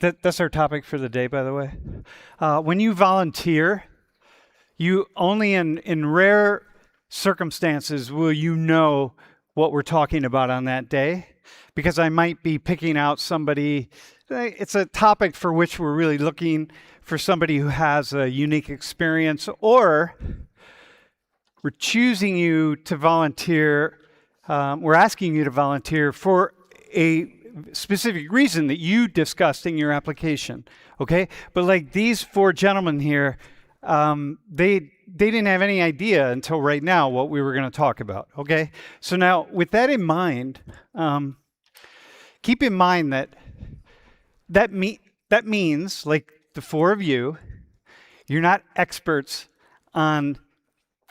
That's our topic for the day, by the way. When you volunteer, you only in rare circumstances will you know what we're talking about on that day, because I might be picking out somebody. It's a topic for which we're really looking for somebody who has a unique experience, or we're choosing you to volunteer. We're asking you to volunteer for a specific reason that you discussed in your application, okay? But like these four gentlemen here, they didn't have any idea until right now what we were going to talk about, okay? So now, with that in mind, keep in mind that means, like the four of you, you're not experts on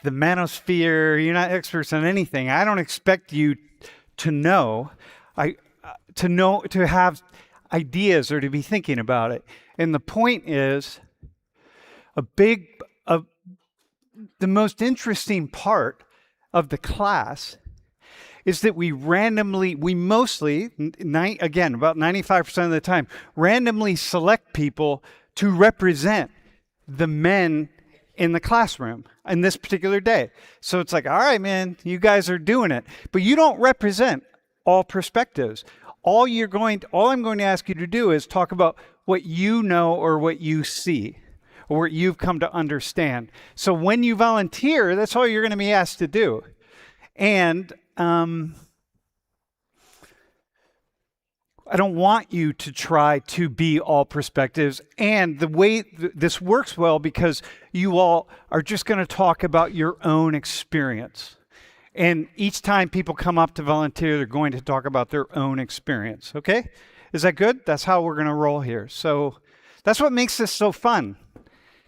the Manosphere. You're not experts on anything. I don't expect you to know. To have ideas or to be thinking about it. And the point is, the most interesting part of the class is that we mostly, again, about 95% of the time, randomly select people to represent the men in the classroom in this particular day. So it's like, all right, man, you guys are doing it. But you don't represent all perspectives. All I'm going to ask you to do is talk about what you know or what you see or what you've come to understand. So when you volunteer, that's all you're going to be asked to do. And I don't want you to try to be all perspectives. And the way this works well, because you all are just going to talk about your own experience. And each time people come up to volunteer, they're going to talk about their own experience, okay? Is that good? That's how we're going to roll here. So that's what makes this so fun,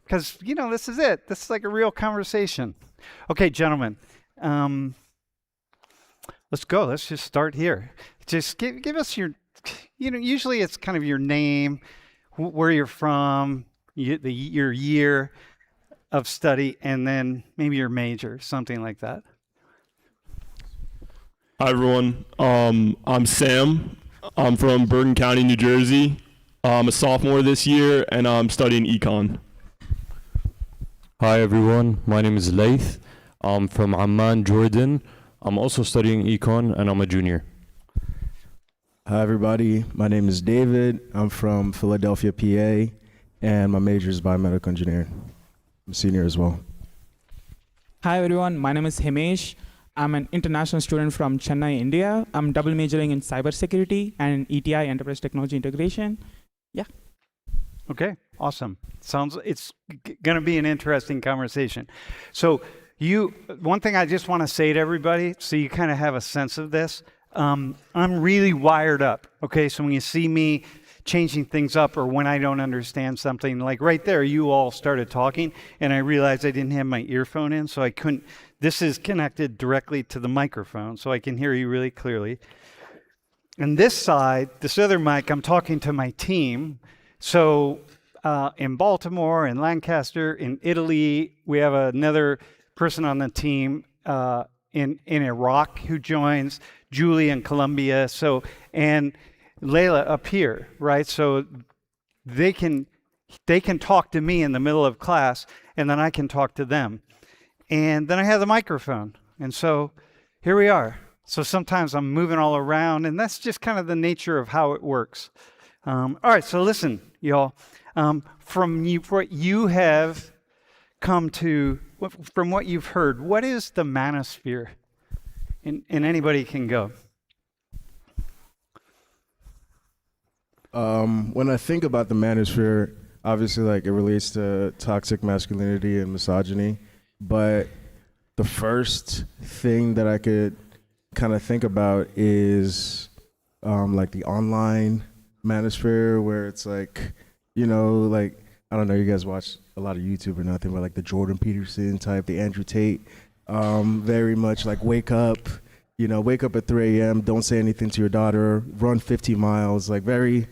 because, this is it. This is like a real conversation. Okay, gentlemen, let's go. Let's just start here. Just give us your, usually it's kind of your name, where you're from, your year of study, and then maybe your major, something like that. Hi, everyone. I'm Sam. I'm from Bergen County, New Jersey. I'm a sophomore this year, and I'm studying econ. Hi, everyone. My name is Laith. I'm from Amman, Jordan. I'm also studying econ, and I'm a junior. Hi, everybody. My name is David. I'm from Philadelphia, PA, and my major is biomedical engineering. I'm a senior as well. Hi, everyone. My name is Himesh. I'm an international student from Chennai, India. I'm double majoring in cybersecurity and ETI, Enterprise Technology Integration. Yeah. Okay, awesome. It's going to be an interesting conversation. So one thing I just want to say to everybody, so you kind of have a sense of this, I'm really wired up, okay? So when you see me changing things up or when I don't understand something, like right there, you all started talking, and I realized I didn't have my earphone in, so I couldn't. This is connected directly to the microphone, so I can hear you really clearly. And this side, this other mic, I'm talking to my team. So in Baltimore, in Lancaster, in Italy, we have another person on the team in Iraq who joins, Julie in Colombia, and Layla up here, right? So they can talk to me in the middle of class, and then I can talk to them. And then I have the microphone. And so here we are. So sometimes I'm moving all around, and that's just kind of the nature of how it works. All right, so listen, y'all. From what you have come to, from what you've heard, what is the Manosphere? And anybody can go. When I think about the Manosphere, obviously, like, it relates to toxic masculinity and misogyny. But the first thing that I could kind of think about is like the online Manosphere, where it's like, like, I don't know, you guys watch a lot of YouTube or nothing, but like the Jordan Peterson type, the Andrew Tate, very much like wake up at 3 a.m., don't say anything to your daughter, run 50 miles, like very,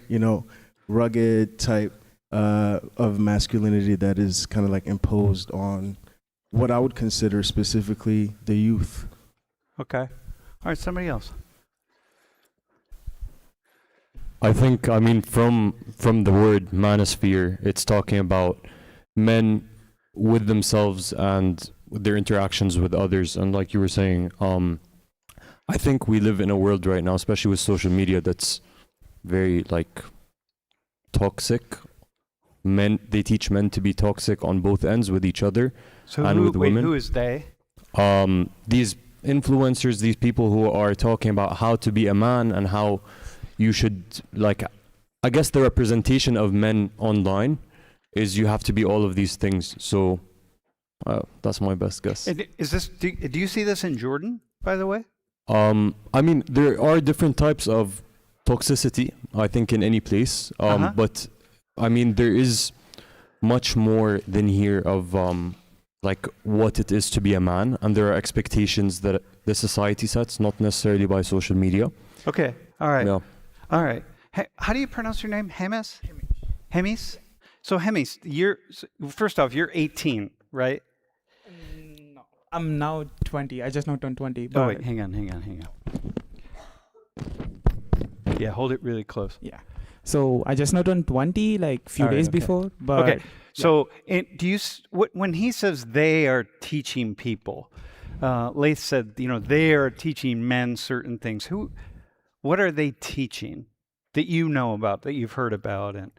rugged type of masculinity that is kind of like imposed on what I would consider specifically the youth. Okay. All right, somebody else. I think, I mean, from the word manosphere, it's talking about men with themselves and with their interactions with others. And like you were saying, I think we live in a world right now, especially with social media, that's very like toxic. They teach men to be toxic on both ends with each other So and with women. who is they? These influencers, these people who are talking about how to be a man and how you should, like, I guess the representation of men online is you have to be all of these things. So that's my best guess. And is this? Do you see this in Jordan, by the way? I mean, there are different types of toxicity, I think, in any place. But I mean, there is much more than here of like what it is to be a man, and there are expectations that the society sets, not necessarily by social media. Okay. All right. Yeah. All right. How do you pronounce your name? Hemis? Hemis. So Hemis, first off, you're 18, right? No, I'm now 20. I just now turned 20. Oh But wait, hang on. Yeah, hold it really close. yeah. So I just now turned 20, like few All right, days okay. before. But Okay. So when he says they are teaching people, Laith said, they are teaching men certain things. What are they teaching that you know about, that you've heard about? And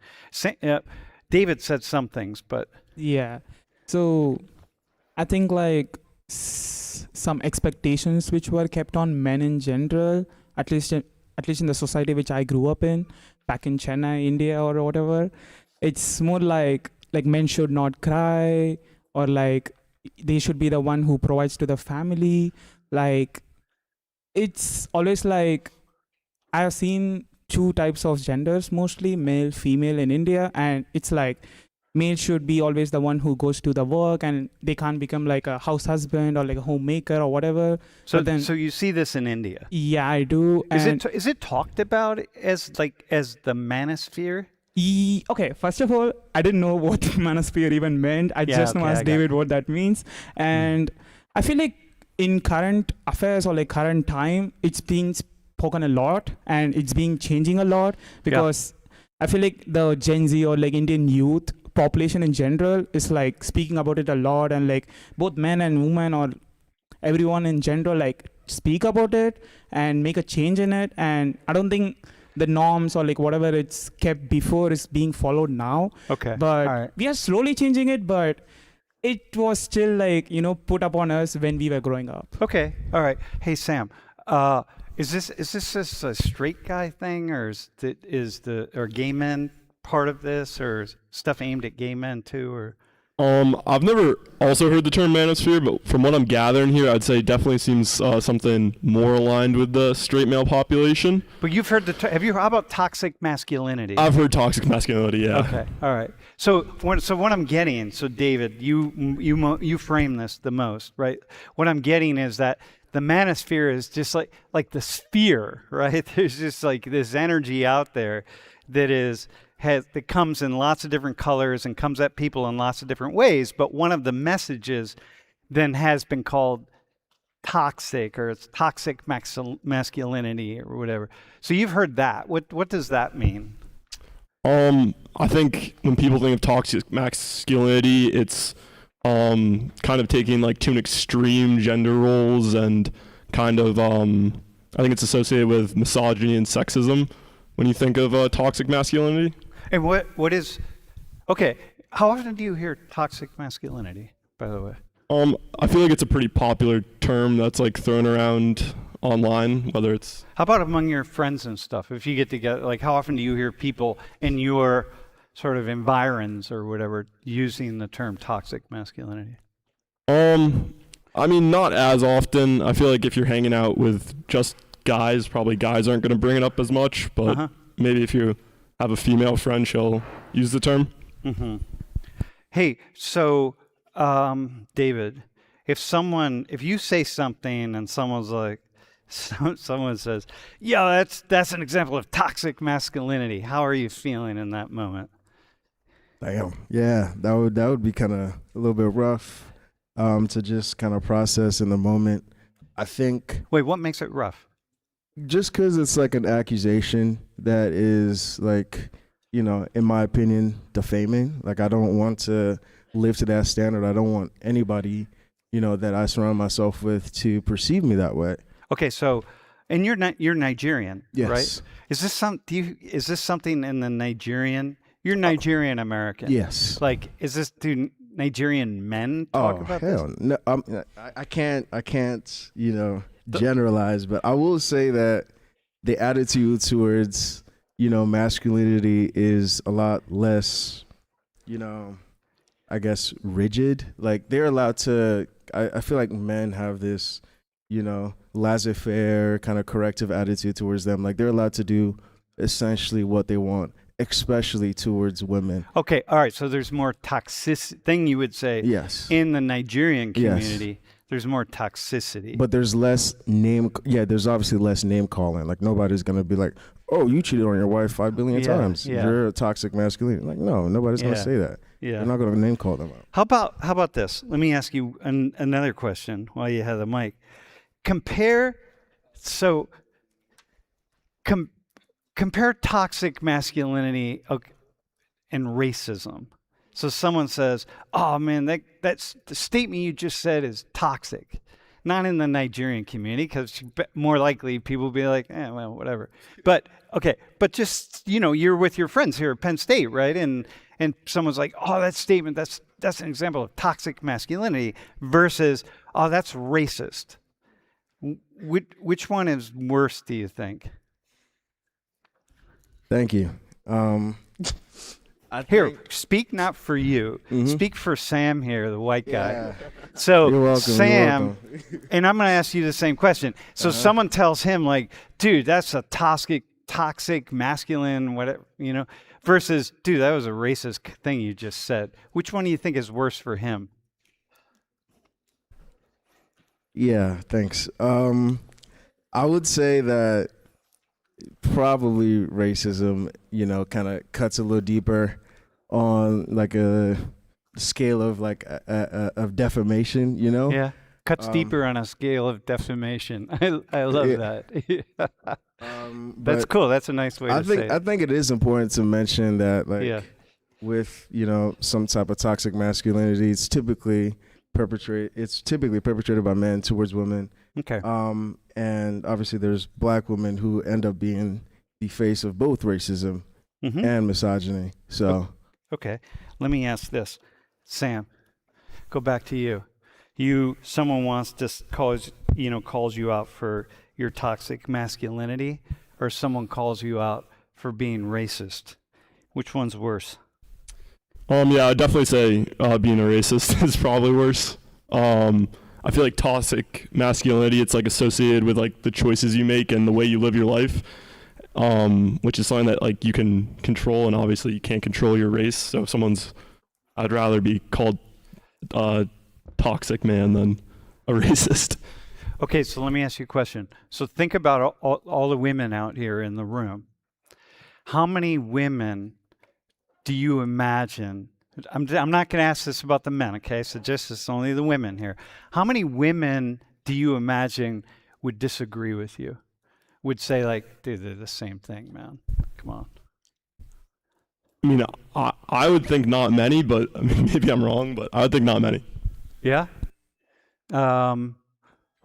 David said some things, but yeah. So I think like some expectations which were kept on men in general, at least in the society which I grew up in, back in Chennai, India, or whatever. It's more like men should not cry, or like they should be the one who provides to the family. Like it's always like I have seen two types of genders, mostly male, female in India, and it's like male should be always the one who goes to the work, and they can't become like a house husband or like a homemaker or whatever. so then, so you see this in India. yeah, I do. Is it talked about as the manosphere? Okay, first of all, I didn't know what Manosphere even meant. I just now asked David what that means. And I feel like in current affairs or like current time, it's being spoken a lot and it's being changing a lot, because I feel like the Gen Z or like Indian youth population in general is like speaking about it a lot, and like both men and women or everyone in general like speak about it and make a change in it. And I don't think the norms or like whatever it's kept before is being followed now. Okay. But all right. we are slowly changing it, but it was still like, put upon us when we were growing up. Okay. All right. Hey, Sam, is this just a straight guy thing, or are gay men part of this, or is stuff aimed at gay men too, or? I've never also heard the term manosphere, but from what I'm gathering here, I'd say it definitely seems something more aligned with the straight male population. But you've heard how about toxic masculinity? I've heard toxic masculinity, yeah. Okay, all right. So what I'm getting, so David, you frame this the most, right? What I'm getting is that the manosphere is just like the sphere, right? There's just like this energy out there that comes in lots of different colors and comes at people in lots of different ways. But one of the messages then has been called toxic, or it's toxic masculinity or whatever. So you've heard that. What does that mean? I think when people think of toxic masculinity, it's kind of taking like to an extreme gender roles, and kind of I think it's associated with misogyny and sexism when you think of toxic masculinity. And what is, okay, how often do you hear toxic masculinity, by the way? I feel like it's a pretty popular term that's like thrown around online, whether it's... How about among your friends and stuff? If you get together, like how often do you hear people in your sort of environs or whatever using the term toxic masculinity? I mean, not as often. I feel like if you're hanging out with just guys, probably guys aren't going to bring it up as much, but maybe if you have a female friend, she'll use the term. Mm-hmm. Hey, so David, if you say something and someone's like, someone says, "Yeah, that's an example of toxic masculinity," how are you feeling in that moment? Damn. Yeah, that would be kind of a little bit rough to just kind of process in the moment. I think. Wait, what makes it rough? just because it's like an accusation that is like, you know, in my opinion, defaming. Like, I don't want to live to that standard. I don't want anybody, you know, that I surround myself with to perceive me that way. Okay, so, and you're Nigerian, Yes. right? Is this something in the Nigerian? You're Nigerian American. Yes. Like, do Nigerian men talk about hell this? no. I can't, you know, generalize, but I will say that the attitude towards, you know, masculinity is a lot less, you know, I guess rigid. Like, they're allowed to, I feel like men have this, you know, laissez-faire kind of corrective attitude towards them. Like, they're allowed to do essentially what they want, especially towards women. Okay, all right. So there's more toxicity thing you would say. Yes. In the Nigerian Yes. community, there's more toxicity. But there's less there's obviously less name calling. Like, nobody's going to be like, oh, you cheated on your wife 5 billion times. Yeah. You're a toxic masculinity. Like, no, nobody's going to say that. Yeah. They're not going to name call them out. How about this? Let me ask you another question while you have the mic. Compare toxic masculinity and racism. So someone says, "Oh man, that's the statement you just said is toxic." Not in the Nigerian community, because more likely people will be like, well, whatever. But okay, but just, you know, you're with your friends here at Penn State, right? And someone's like, "Oh, that statement, that's an example of toxic masculinity," versus, "Oh, that's racist." Which one is worse, do you think? Thank you. Here, speak not for you. Mhm. Speak for Sam here, the white guy. Yeah. So You're welcome, Sam, you're welcome. and I'm going to ask you the same question. So someone tells him like, dude, that's a toxic, masculine, whatever, you know, versus, dude, that was a racist thing you just said. Which one do you think is worse for him? Yeah, thanks. I would say that probably racism, you know, kind of cuts a little deeper on like a scale of like of defamation, you know? Yeah. Cuts deeper on a scale of defamation. I love that. That's cool. That's a nice way to say it. I think it is important to mention that, like, Yeah. with, you know, some type of toxic masculinity, it's typically perpetrated by men towards women. Okay. And obviously there's black women who end up being the face of both racism Mhm. and misogyny. So Okay. Let me ask this. Sam, go back to you. Someone wants to calls you out for your toxic masculinity, or someone calls you out for being racist. Which one's worse? Yeah, I'd definitely say being a racist is probably worse. I feel like toxic masculinity, it's like associated with like the choices you make and the way you live your life, which is something that like you can control, and obviously you can't control your race. So if I'd rather be called toxic man than a racist. Okay, so let me ask you a question. So think about all the women out here in the room. How many women do you imagine? I'm not going to ask this about the men, okay? So it's only the women here. How many women do you imagine would disagree with you? Would say like, dude, they're the same thing, man. Come on. I mean, I would think not many, but I mean, maybe I'm wrong, but I would think not many. Yeah.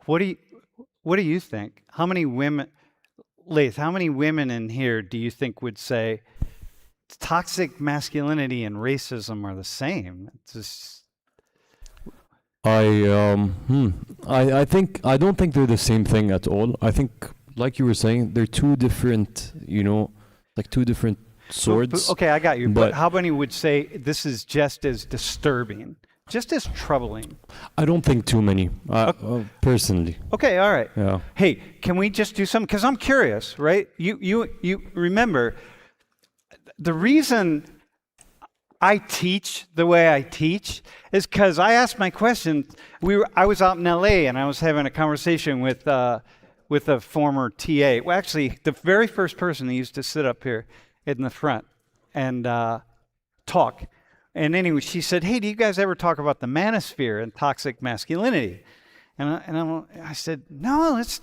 What do you think? How many women, Laith, how many women in here do you think would say toxic masculinity and racism are the same? It's just... I don't think they're the same thing at all. I think, like you were saying, they're two different, like two different swords. Okay, I got you. But But how many would say this is just as disturbing, just as troubling? I don't think too many, personally. Okay, all right. Yeah. Hey, can we just do something? Because I'm curious, right? You remember, the reason I teach the way I teach is because I asked my question. I was out in LA and I was having a conversation with a former TA. Well, actually, the very first person that used to sit up here in the front and talk. And anyway, she said, "Hey, do you guys ever talk about the Manosphere and toxic masculinity?" I said, no, let's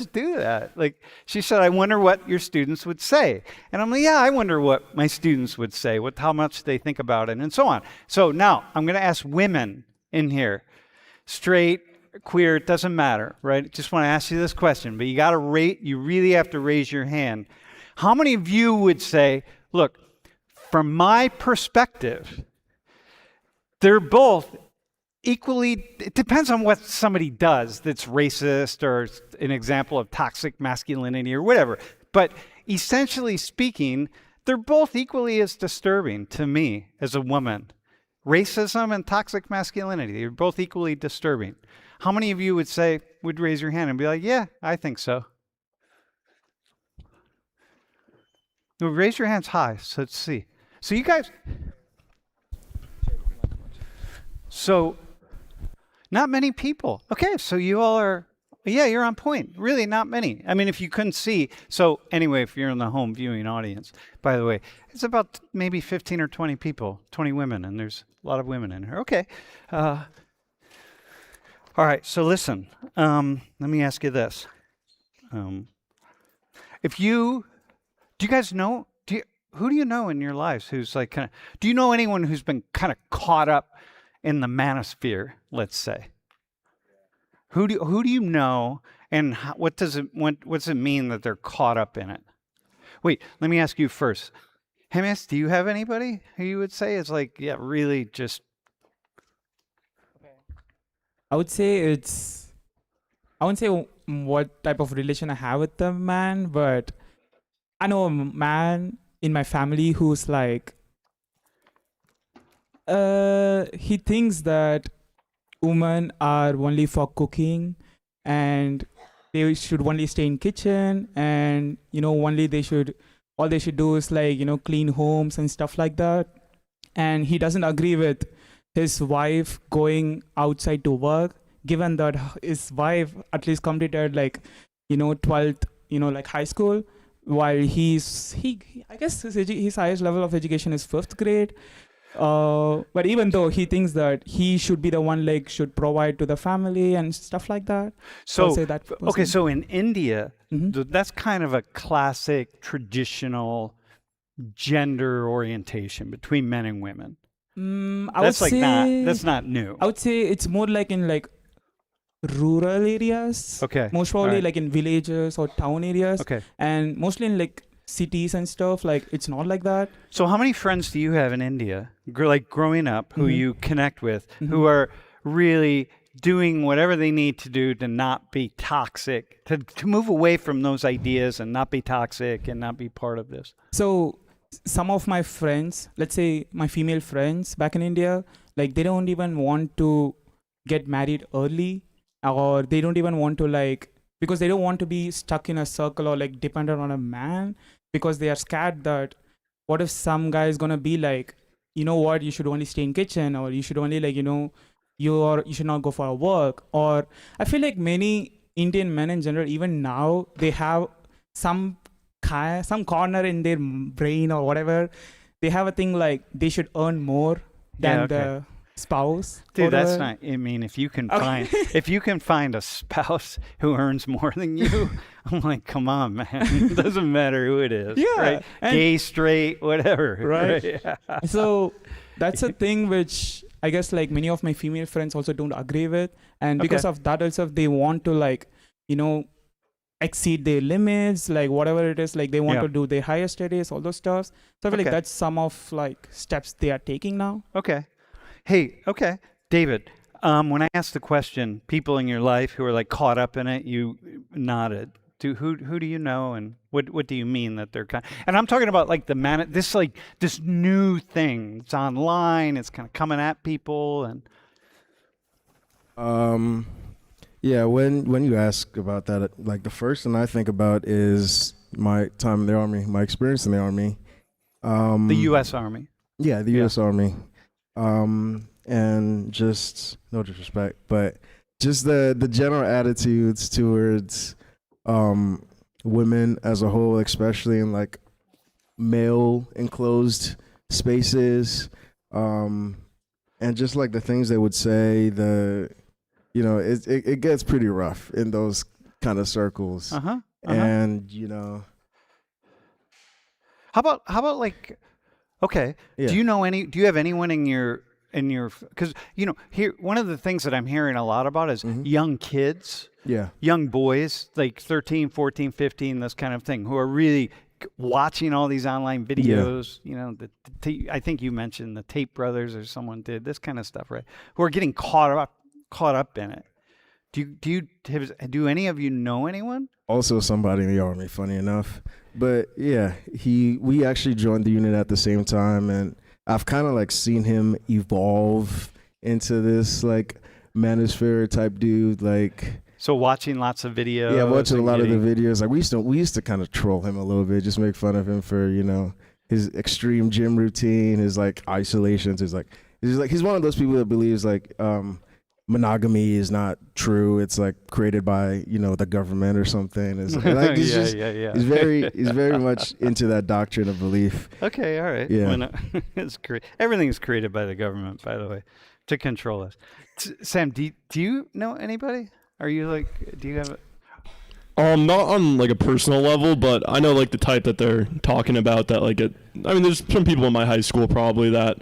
do that. Like, she said, I wonder what your students would say. And I'm like, yeah, I wonder what my students would say, how much they think about it, and so on. So now I'm going to ask women in here, straight, queer, it doesn't matter, right? Just want to ask you this question, but you really have to raise your hand. How many of you would say, look, from my perspective, they're both equally, it depends on what somebody does that's racist or an example of toxic masculinity or whatever. But essentially speaking, they're both equally as disturbing to me as a woman. Racism and toxic masculinity, they're both equally disturbing. How many of you would raise your hand and be like, yeah, I think so? Well, raise your hands high, so let's see. So you guys, so not many people. Okay, so you all are, yeah, you're on point. Really, not many. I mean, if you couldn't see. So anyway, if you're in the home viewing audience, by the way, it's about maybe 15 or 20 people, 20 women, and there's a lot of women in here. Okay. All right, so listen, let me ask you this. Do you guys know, who do you know in your lives who's like kind of, do you know anyone who's been kind of caught up in the manosphere, let's say? Who do you know, and what does it mean that they're caught up in it? Wait, let me ask you first. Hemis, do you have anybody who you would say is like, yeah, really just? I wouldn't say what type of relation I have with the man, but I know a man in my family who's like, he thinks that women are only for cooking and they should only stay in kitchen, and all they should do is like, clean homes and stuff like that. And he doesn't agree with his wife going outside to work, given that his wife at least completed 12th, like high school, while I guess his highest level of education is 5th grade. But even though he thinks that he should be the one should provide to the family and stuff like that. So, say that okay, so in India, Mm-hmm. that's kind of a classic traditional gender orientation between men and women. That's not new. I would say it's more like in rural areas. Okay. Most probably All right. in villages or town areas. Okay. And mostly in cities and stuff, it's not like that. So how many friends do you have in India, growing up, who Mhm. you connect with, Mhm. who are really doing whatever they need to do to not be toxic, to move away from those ideas and not be toxic and not be part of this? So some of my friends, let's say my female friends back in India, they don't even want to get married early, or they don't even want to because they don't want to be stuck in a circle or dependent on a man, because they are scared that what if some guy is gonna be you know what, you should only stay in kitchen, or you should only you should not go for a work. Or I feel like many Indian men in general, even now, they have some corner in their brain or whatever, they have a thing they should earn more than the spouse. Dude, that's whatever. not. I mean, if you can find a spouse who earns more than you, I'm like, come on, man. It doesn't matter who it is. Yeah, right? and- Gay, straight, whatever. Right. Yeah. So that's a thing which I guess many of my female friends also don't agree with, and because of that also they want to exceed their limits, whatever it is, they want Yeah. to do their higher studies, all those stuff. So I feel Okay. that's some of steps they are taking now. Okay. Hey, okay. David, when I asked the question, people in your life who are caught up in it, you nodded. Who do you know, and what do you mean that they're kind? And I'm talking about this new thing. It's online. It's kind of coming at people, and Yeah, when you ask about that, the first thing I think about is my time in the Army, my experience in the Army. the U.S. Army. Yeah, the Yeah. U.S. Army. And just, no disrespect, but just the general attitudes towards women as a whole, especially in male enclosed spaces, and just the things they would say, you know, it gets pretty rough in those kind of circles. And you know, how about like, okay, yeah. do you have anyone in your because you know, here one of the things that I'm hearing a lot about is young kids, young boys like 13, 14, 15, this kind of thing, who are really watching all these online videos. You know, I think you mentioned the Tape Brothers or someone did this kind of stuff, right? Who are getting caught up in it. Do any of you know anyone? Also somebody in the army, funny enough. But yeah, we actually joined the unit at the same time, and I've kind of like seen him evolve into this like Manosphere type dude. Like, so watching lots of videos. Yeah, watching a lot of the videos. Like we used to kind of troll him a little bit, just make fun of him for, you know, his extreme gym routine, his like isolations. He's one of those people that believes like monogamy is not true. It's like created by, you know, the government or something. It's like he's he's very much into that doctrine of belief. Okay, all right. Yeah. It's great. Everything's created by the government, by the way, to control us. Sam, do you know anybody? Are you like, do you have not on like a personal level, but I know like the type that they're talking about, that like there's some people in my high school probably that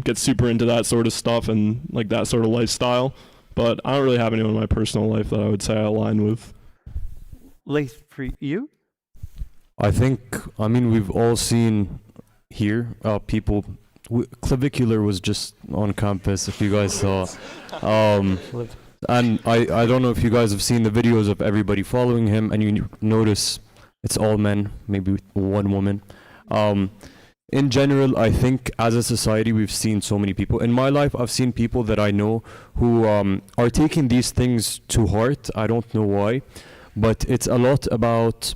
get super into that sort of stuff and like that sort of lifestyle, but I don't really have anyone in my personal life that I would say I align with. Laith, for you? I mean, we've all seen here people. Clavicular was just on campus, if you guys saw. And I don't know if you guys have seen the videos of everybody following him, and you notice it's all men, maybe one woman. In general, I think as a society, we've seen so many people. In my life, I've seen people that I know who are taking these things to heart. I don't know why, but it's a lot about,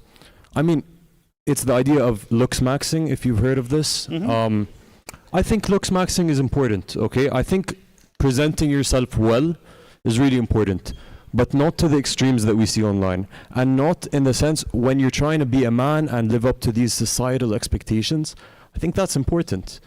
it's the idea of Looksmaxxing, if you've heard of this. I think Looksmaxxing is important, okay? I think presenting yourself well is really important, but not to the extremes that we see online, and not in the sense when you're trying to be a man and live up to these societal expectations. I think that's important,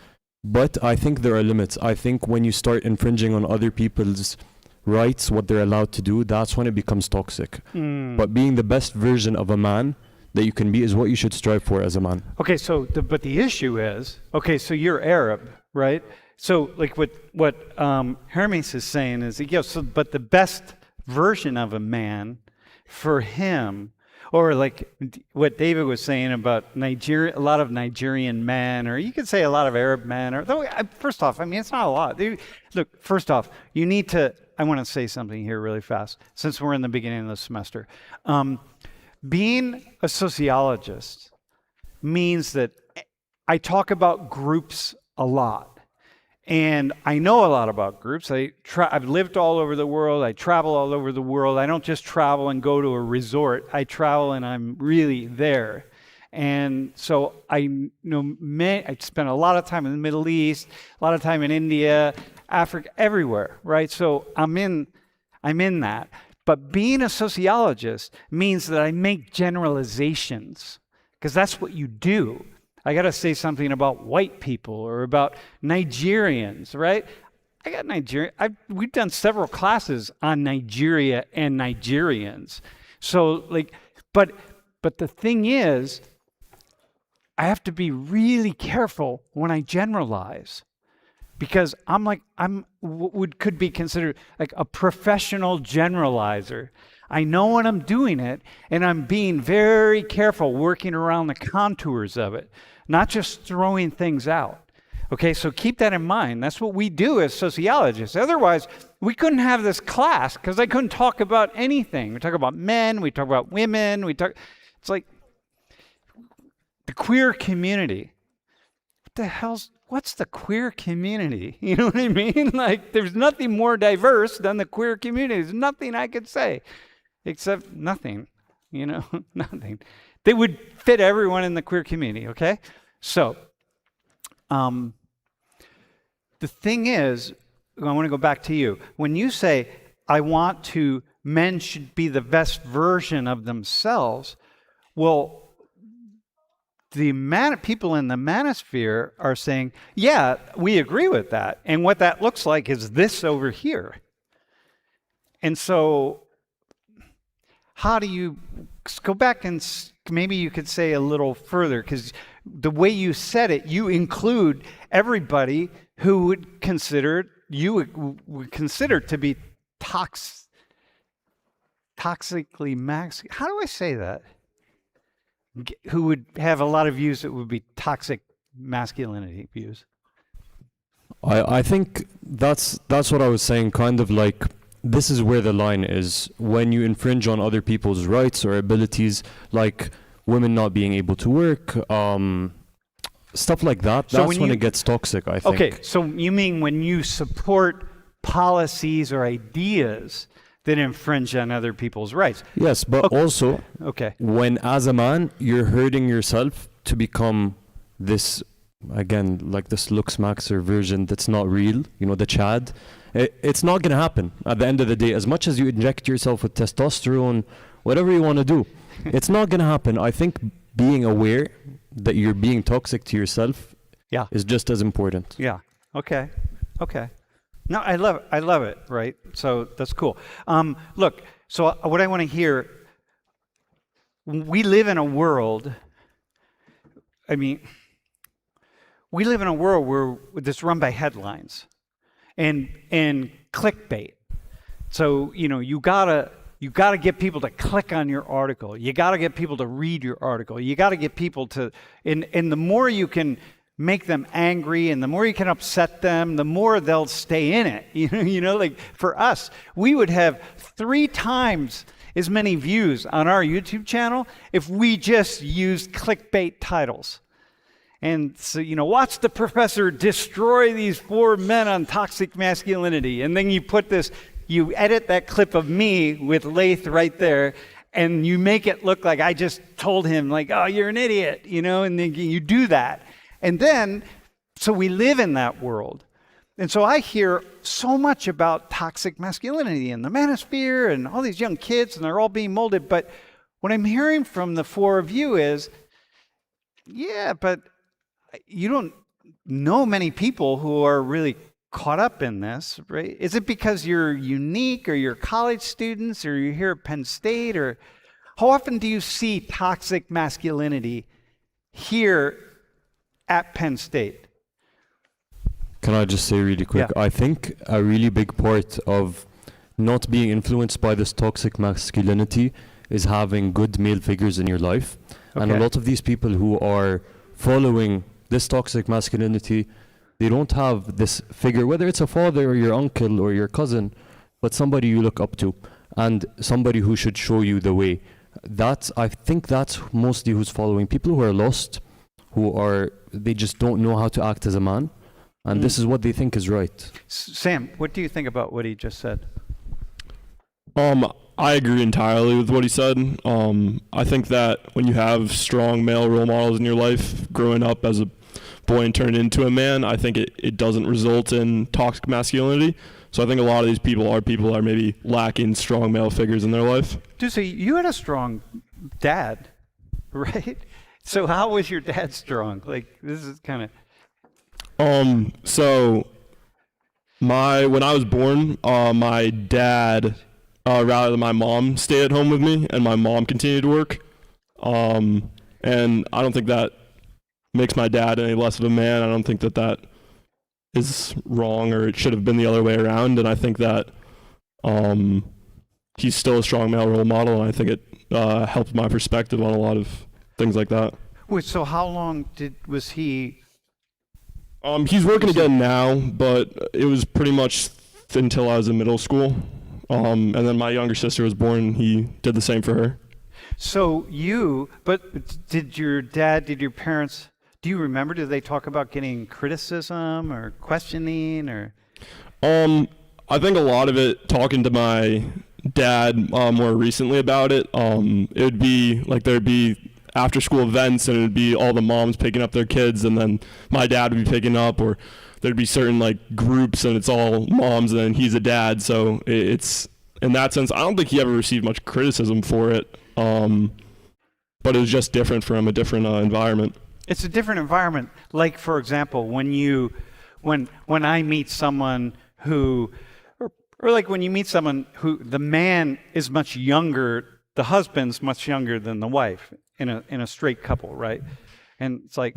but I think there are limits. I think when you start infringing on other people's rights, what they're allowed to do, that's when it becomes toxic. But being the best version of a man that you can be is what you should strive for as a man. Okay, so but the issue is, okay, so you're Arab, right? So like what Hermes is saying is, but the best version of a man for him, or like what David was saying about Nigeria, a lot of Nigerian men, or you could say a lot of Arab men, or first off, it's not a lot. Look, first off, I want to say something here really fast, since we're in the beginning of the semester. Being a sociologist means that I talk about groups a lot. And I know a lot about groups. I've lived all over the world. I travel all over the world. I don't just travel and go to a resort. I travel and I'm really there. And so I spent a lot of time in the Middle East, a lot of time in India, Africa, everywhere, right? So I'm in that. But being a sociologist means that I make generalizations, because that's what you do. I got to say something about white people or about Nigerians, right? I got Nigeria. We've done several classes on Nigeria and Nigerians. So but the thing is, I have to be really careful when I generalize, because could be considered like a professional generalizer. I know when I'm doing it, and I'm being very careful working around the contours of it, not just throwing things out. Okay, so keep that in mind. That's what we do as sociologists. Otherwise, we couldn't have this class, because I couldn't talk about anything. We talk about men, we talk about women, it's like the queer community. What's the queer community? You know what I mean? Like, there's nothing more diverse than the queer community. There's nothing I could say except nothing, nothing. They would fit everyone in the queer community, okay? So, the thing is, I want to go back to you. When you say, men should be the best version of themselves, well, the people in the Manosphere are saying, yeah, we agree with that. And what that looks like is this over here. And so how do you go back and maybe you could say a little further, because the way you said it, you include everybody who would consider to be toxically masculine. How do I say that? Who would have a lot of views that would be toxic masculinity views. I think that's what I was saying, kind of like this is where the line is when you infringe on other people's rights or abilities, like women not being able to work, stuff like that. So that's when it gets toxic, I think. Okay, so you mean when you support policies or ideas that infringe on other people's rights? Yes, but also when as a man you're hurting yourself to become this, again, like this Looksmaxxing version that's not real, you know, the Chad. It's not going to happen at the end of the day. As much as you inject yourself with testosterone, whatever you want to do, it's not going to happen. I think being aware that you're being toxic to yourself is just as important. Yeah. Okay. No, I love it, right? So that's cool. Look, so what I want to hear, we live in a world, we live in a world where that's run by headlines and clickbait. So, you know, you gotta get people to click on your article. You gotta get people to read your article. You gotta get people to, and the more you can make them angry and the more you can upset them, the more they'll stay in it. You know, like for us, we would have 3 times as many views on our YouTube channel if we just used clickbait titles. And so, you know, watch the professor destroy these 4 men on toxic masculinity. And then you put this, you edit that clip of me with Lath right there, and you make it look like I just told him, like, oh, you're an idiot, you know, and then you do that. And then, so we live in that world. And so I hear so much about toxic masculinity and the Manosphere and all these young kids, and they're all being molded. But what I'm hearing from the 4 of you is, yeah, but you don't know many people who are really caught up in this, right? Is it because you're unique or you're college students or you're here at Penn State? Or how often do you see toxic masculinity here at Penn State? Can I just say really quick? Yeah. I think a really big part of not being influenced by this toxic masculinity is having good male figures in your life. Okay. And a lot of these people who are following this toxic masculinity, they don't have this figure, whether it's a father or your uncle or your cousin, but somebody you look up to and somebody who should show you the way. I think that's mostly who's following. People who are lost, they just don't know how to act as a man, and this is what they think is right. Sam, what do you think about what he just said? I agree entirely with what he said. I think that when you have strong male role models in your life, growing up as a boy and turning into a man, I think it doesn't result in toxic masculinity. So I think a lot of these people are maybe lacking strong male figures in their life. Dude, so you had a strong dad, right? So how was your dad strong? Like, this is kind of... So when I was born, my dad... rather than my mom stayed at home with me, and my mom continued to work. And I don't think that makes my dad any less of a man. I don't think that is wrong, or it should have been the other way around. And I think that he's still a strong male role model, and I think it helped my perspective on a lot of things like that. Wait, so how long was he? He's working again now, but it was pretty much until I was in middle school. And then my younger sister was born, he did the same for her. So did your parents, do you remember, did they talk about getting criticism or questioning or? I think a lot of it, talking to my dad more recently about it, it would be like there'd be after school events and it would be all the moms picking up their kids, and then my dad would be picking up, or there'd be certain like groups and it's all moms and then he's a dad. So it's, in that sense, I don't think he ever received much criticism for it. But it was just different for him, a different environment. It's a different environment. Like, for example, when I meet someone who, Or like when you meet someone who the man is much younger, the husband's much younger than the wife in a straight couple, right? And it's like,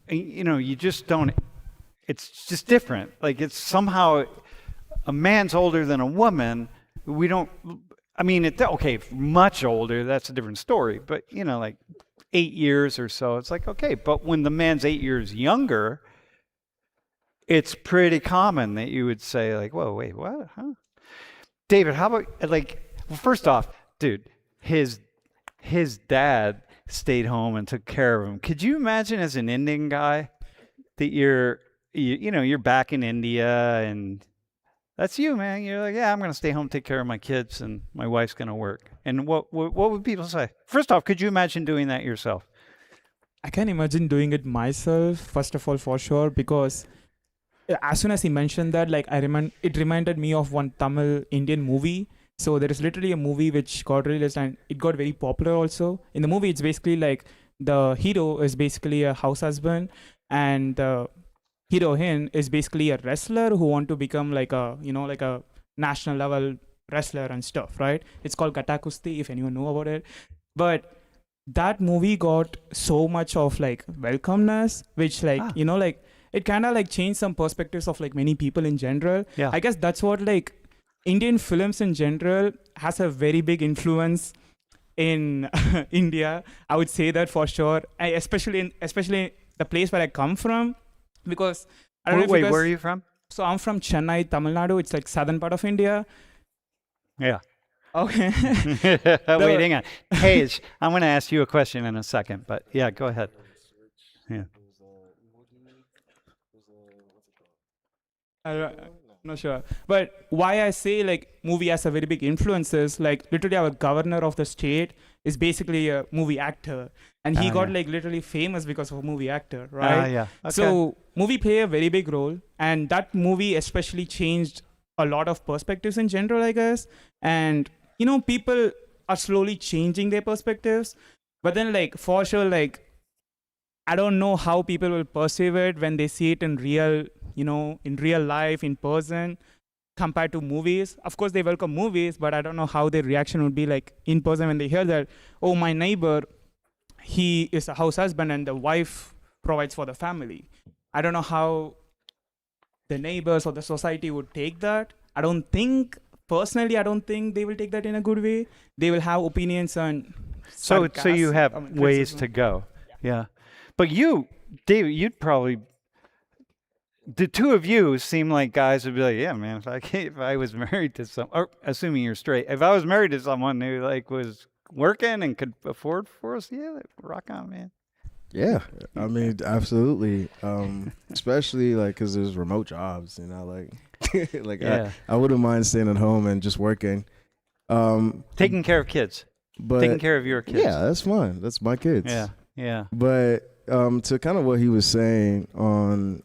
you know, you just don't. It's just different. Like it's somehow a man's older than a woman. We don't. I mean, okay, much older. That's a different story. But you know, like 8 years or so, it's like okay. But when the man's 8 years younger, it's pretty common that you would say like, "Whoa, wait, what? Huh?" David, how about like? Well, first off, dude, his dad stayed home and took care of him. Could you imagine as an Indian guy that you're back in India and that's you, man. You're like, yeah, I'm going to stay home, take care of my kids, and my wife's going to work. And what would people say? First off, could you imagine doing that yourself? I can imagine doing it myself, first of all, for sure, because as soon as he mentioned that, like, it reminded me of one Tamil Indian movie. So there is literally a movie which got released and it got very popular also. In the movie, it's basically like the hero is basically a house husband and the heroine is basically a wrestler who want to become like a national level wrestler and stuff, right? It's called Gata Kusti, if anyone know about it. But that movie got so much of like welcomeness, which like, it kind of like changed some perspectives of like many people in general. Yeah. I guess that's what like Indian films in general has a very big influence in India. I would say that for sure, especially in the place where I come from, because I don't know if Wait, you guys, where are you from? So I'm from Chennai, Tamil Nadu. It's like southern part of India. Yeah. Okay. Wait, hang on. Paige, I'm going to ask you a question in a second, but yeah, go ahead. Yeah. I'm not sure. But why I say like movie has a very big influence is like literally our governor of the state is basically a movie actor. And he got like literally famous because of a movie actor, right? Yeah. Okay. So movie play a very big role. And that movie especially changed a lot of perspectives in general, I guess. And, people are slowly changing their perspectives. But then like for sure, like, I don't know how people will perceive it when they see it in real, in real life, in person, compared to movies. Of course, they welcome movies, but I don't know how their reaction would be like in person when they hear that, oh, my neighbor, he is a house husband and the wife provides for the family. I don't know how the neighbors or the society would take that. Personally, I don't think they will take that in a good way. They will have opinions on So you have ways to go. Yeah. But you, David, you'd probably, the two of you seem like guys would be like, yeah, man, if I was married to or assuming you're straight, if I was married to someone who like was working and could afford for us, yeah, rock on, man. Yeah, I mean, absolutely. Especially like because there's remote jobs, like Yeah. I wouldn't mind staying at home and just working. Taking care of kids. But Taking care of your kids. yeah, that's fine. That's my kids. Yeah. But to kind of what he was saying on,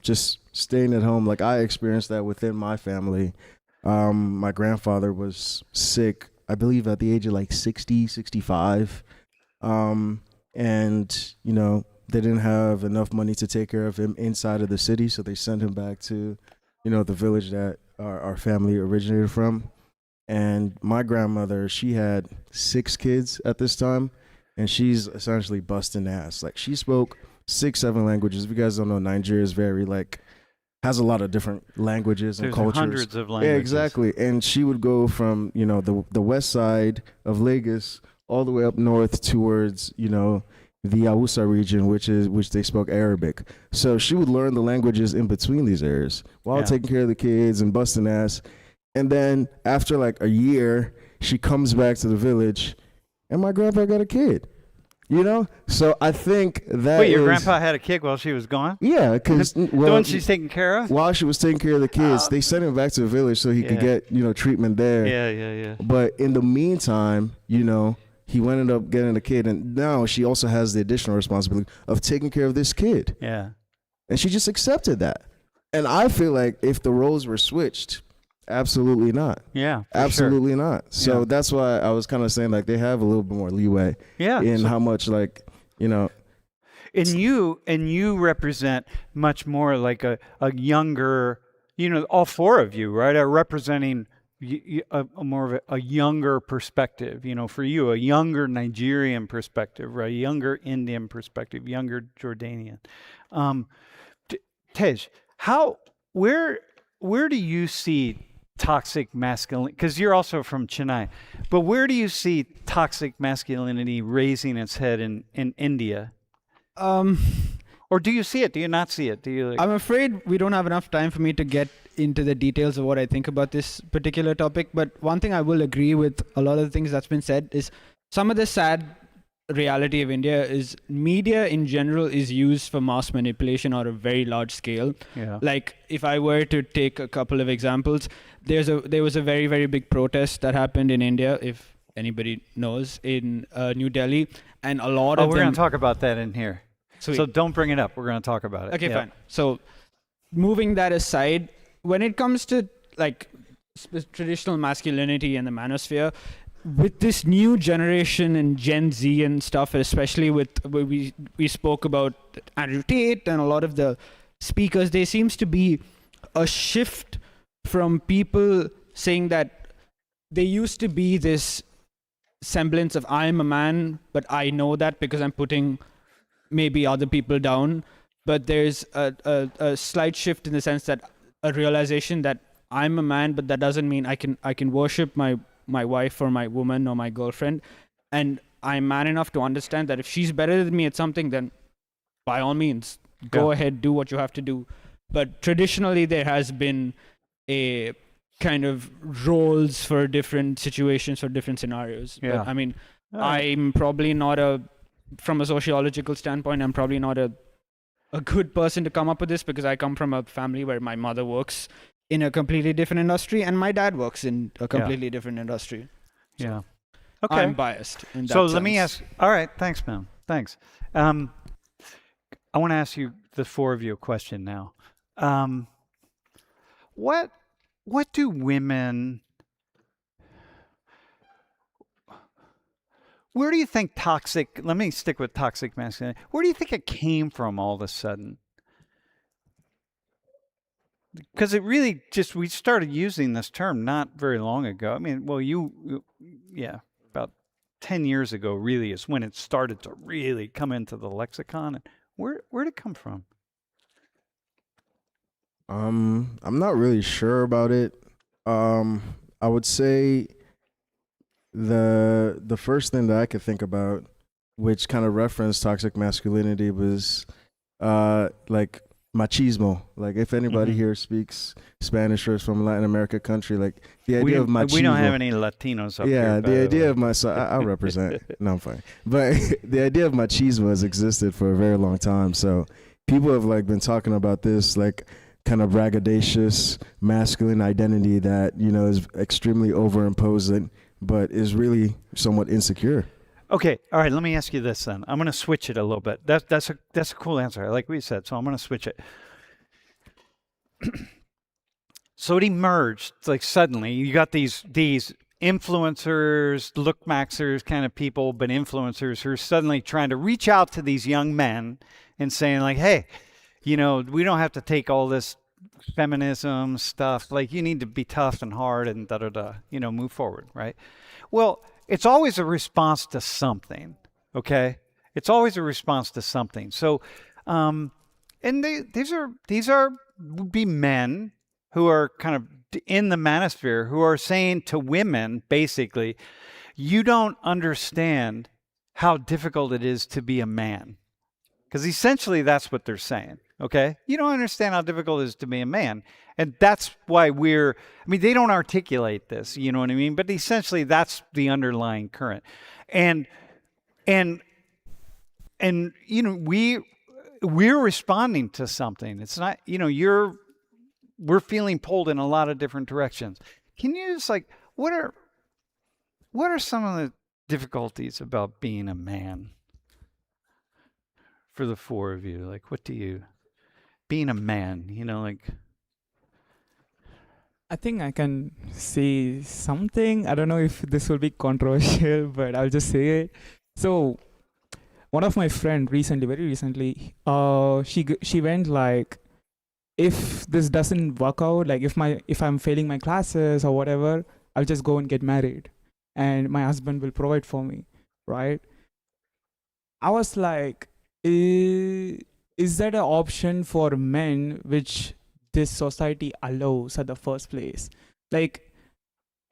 just staying at home, like I experienced that within my family. My grandfather was sick, I believe at the age of like 60, 65. And, they didn't have enough money to take care of him inside of the city. So they sent him back to, the village that our family originated from. And my grandmother, she had 6 kids at this time. And she's essentially busting ass. Like she spoke 6-7 languages. If you guys don't know, Nigeria is very has a lot of different languages and cultures. Hundreds of languages. Yeah, exactly. And she would go from the west side of Lagos all the way up north towards the Hausa region, which they spoke Arabic. So she would learn the languages in between these areas while taking care of the kids and busting ass. And then after like a year, she comes back to the village. And my grandpa got a kid, So I think that Wait, your grandpa had a kid while she was gone? Yeah, because The one she's taking care of? while she was taking care of the kids, they sent him back to the village so he could get, treatment there. Yeah. But in the meantime, he ended up getting a kid. And now she also has the additional responsibility of taking care of this kid. Yeah. And she just accepted that. And I feel like if the roles were switched, absolutely not. Yeah. Absolutely not. So Yeah. that's why I was kind of saying like they have a little bit more leeway in how much And you represent much more like a younger, all four of you, right, are representing a more of a younger perspective. For you, a younger Nigerian perspective, right? A younger Indian perspective, younger Jordanian. Tej, where do you see toxic masculinity? Because you're also from Chennai, but where do you see toxic masculinity raising its head in India? Or do you see it? Do you not see it? Do you? I'm afraid we don't have enough time for me to get into the details of what I think about this particular topic. But one thing I will agree with a lot of the things that's been said is some of the sad reality of India is media in general is used for mass manipulation on a very large scale. Yeah. Like if I were to take a couple of examples, there was a very, very big protest that happened in India, if anybody knows, in New Delhi, and a lot of we're them. going to talk about that in here. Sweet. So don't bring it up. We're going to talk about it. Okay, Yeah. fine. So moving that aside, when it comes to like traditional masculinity and the manosphere, with this new generation and Gen Z and stuff, especially with we spoke about Andrew Tate and a lot of the speakers, there seems to be a shift from people saying that there used to be this semblance of I'm a man, but I know that because I'm putting maybe other people down. But there's a slight shift in the sense that a realization that I'm a man, but that doesn't mean I can worship my wife or my woman or my girlfriend, and I'm man enough to understand that if she's better than me at something, then by all means go ahead, do what you have to do. But traditionally there has been a kind of roles for different situations, for different scenarios. Yeah. But I mean, I'm probably not from a sociological standpoint, I'm probably not a good person to come up with this, because I come from a family where my mother works in a completely different industry and my dad works in a completely different industry. Yeah. Okay. I'm biased in that So sense. let me ask. All right. Thanks, man. Thanks. I want to ask you, the four of you, a question now. What do women? Where do you think toxic? Let me stick with toxic masculinity. Where do you think it came from all of a sudden? Because it really we started using this term not very long ago. I mean, well, about 10 years ago really is when it started to really come into the lexicon. And where did it come from? I'm not really sure about it. I would say the first thing that I could think about, which kind of referenced toxic masculinity, was like machismo. Like if anybody here speaks Spanish or is from a Latin America country, like the idea of machismo. We don't have any Latinos up here. Yeah, by the idea way. of I represent. No, I'm fine. But the idea of machismo has existed for a very long time. So people have like been talking about this like kind of braggadocious masculine identity that is extremely overimposing, but is really somewhat insecure. Okay, all right. Let me ask you this then. I'm going to switch it a little bit. That's a cool answer. I like what you said, so I'm going to switch it. So it emerged like suddenly. You got these influencers, Lookmaxxers kind of people, but influencers who are suddenly trying to reach out to these young men and saying like, "Hey, we don't have to take all this feminism stuff. Like you need to be tough and hard and move forward, right?" Well, it's always a response to something, okay? It's always a response to something. So, and these would be men who are kind of in the manosphere who are saying to women, basically, you don't understand how difficult it is to be a man. Because essentially that's what they're saying, okay? You don't understand how difficult it is to be a man. And that's why they don't articulate this, you know what I mean? But essentially that's the underlying current. And we're responding to something. It's not, we're feeling pulled in a lot of different directions. Can you just what are some of the difficulties about being a man? For the four of you, being a man, I think I can say something. I don't know if this will be controversial, but I'll just say it. So, one of my friend very recently, she went if this doesn't work out, like if I'm failing my classes or whatever, I'll just go and get married, and my husband will provide for me, right? I was like, is that an option for men which this society allows at the first place? Like,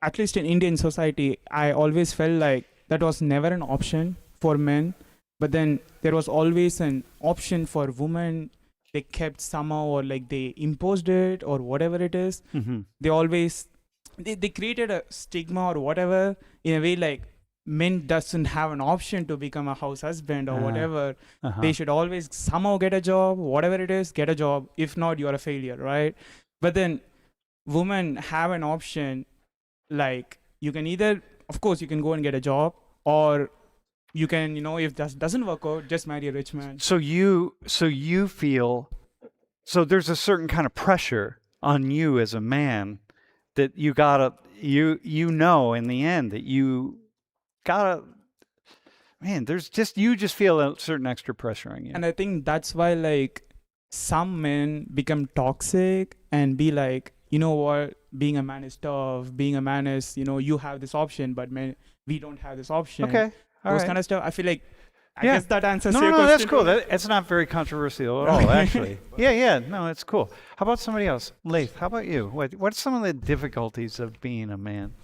at least in Indian society, I always felt like that was never an option for men, but then there was always an option for women. They kept somehow, or like they imposed it, or whatever it is. Mm-hmm. They always they created a stigma or whatever, in a way like men doesn't have an option to become a house husband or whatever. They should always somehow get a job, whatever it is, get a job. If not, you're a failure, right? But then women have an option, like you can either, of course, you can go and get a job, or you can, if that doesn't work out, just marry a rich man. So you feel, so there's a certain kind of pressure on you as a man that you gotta, you know in the end that you gotta, man, you just feel a certain extra pressure on you. And I think that's why, like, some men become toxic and be like, you know what, being a man is tough, being a man is, you have this option, but men, we don't have this option. Okay. All Those right. kind of stuff. I feel like, I Yeah. guess that answers No, your no, that's question. cool. It's not very controversial at all, actually. Yeah, no, it's cool. How about somebody else? Leif, how about you? What's some of the difficulties of being a man?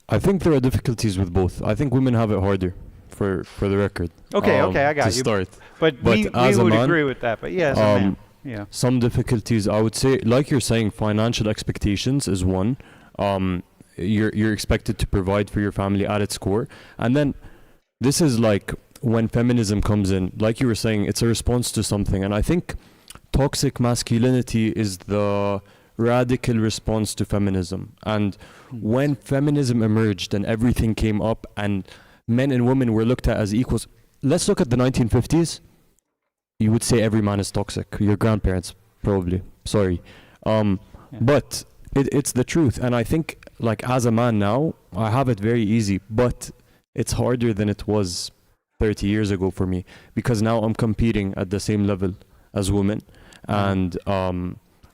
I think there are difficulties with both. I think women have it harder, for the record. Okay, I got to you. start. But But we as a would man, agree with that. But yeah, as a man, yeah. Some difficulties, I would say, like you're saying, financial expectations is one. You're expected to provide for your family at its core, and then this is like when feminism comes in. Like you were saying, it's a response to something, and I think toxic masculinity is the radical response to feminism. And when feminism emerged and everything came up, and men and women were looked at as equals. Let's look at the 1950s. You would say every man is toxic. Your grandparents, probably. Sorry. But it's the truth. And I think, like, as a man now, I have it very easy. But it's harder than it was 30 years ago for me. Because now I'm competing at the same level as women. And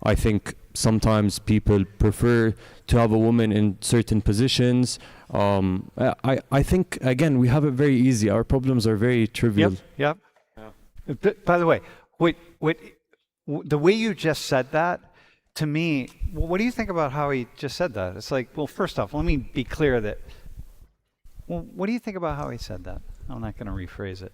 I think sometimes people prefer to have a woman in certain positions. I think, again, we have it very easy. Our problems are very trivial. Yep. By the way, the way you just said that, to me, what do you think about how he just said that? It's like, well, first off, let me be clear that, well, what do you think about how he said that? I'm not going to rephrase it.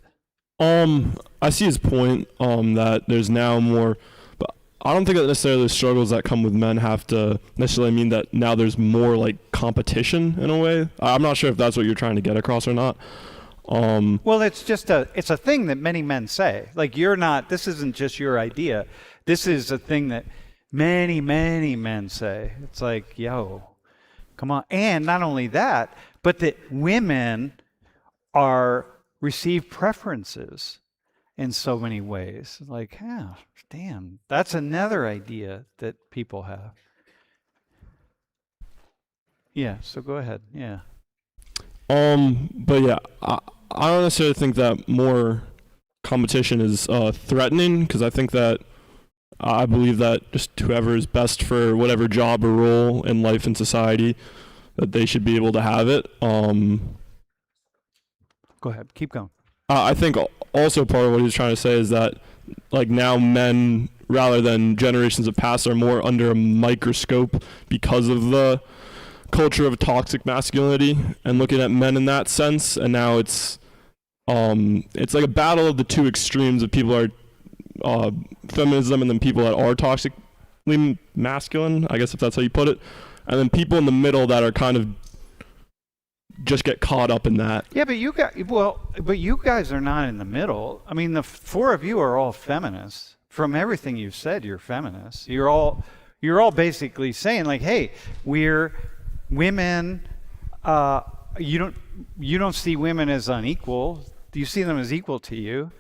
I see his point, that there's now more, but I don't think that necessarily the struggles that come with men have to necessarily mean that now there's more like competition in a way. I'm not sure if that's what you're trying to get across or not. Well, it's a thing that many men say. Like, this isn't just your idea. This is a thing that many, many men say. It's like, yo, come on. And not only that, but that women receive preferences in so many ways. Like, oh, damn, that's another idea that people have. Yeah, so go ahead. Yeah. But yeah, I don't necessarily think that more competition is threatening, because I think that I believe that just whoever is best for whatever job or role in life and society, that they should be able to have it. Go ahead. Keep going. I think also part of what he's trying to say is that, like, now men, rather than generations of past, are more under a microscope because of the culture of toxic masculinity and looking at men in that sense. And now it's like a battle of the two extremes of people are feminism and then people that are toxically masculine, I guess, if that's how you put it, and then people in the middle that are kind of just get caught up in that. Yeah, but you guys are not in the middle. I mean, the four of you are all feminists. From everything you've said, you're feminists. You're all basically saying, like, hey, we're women. You don't see women as unequal. You see them as equal to you.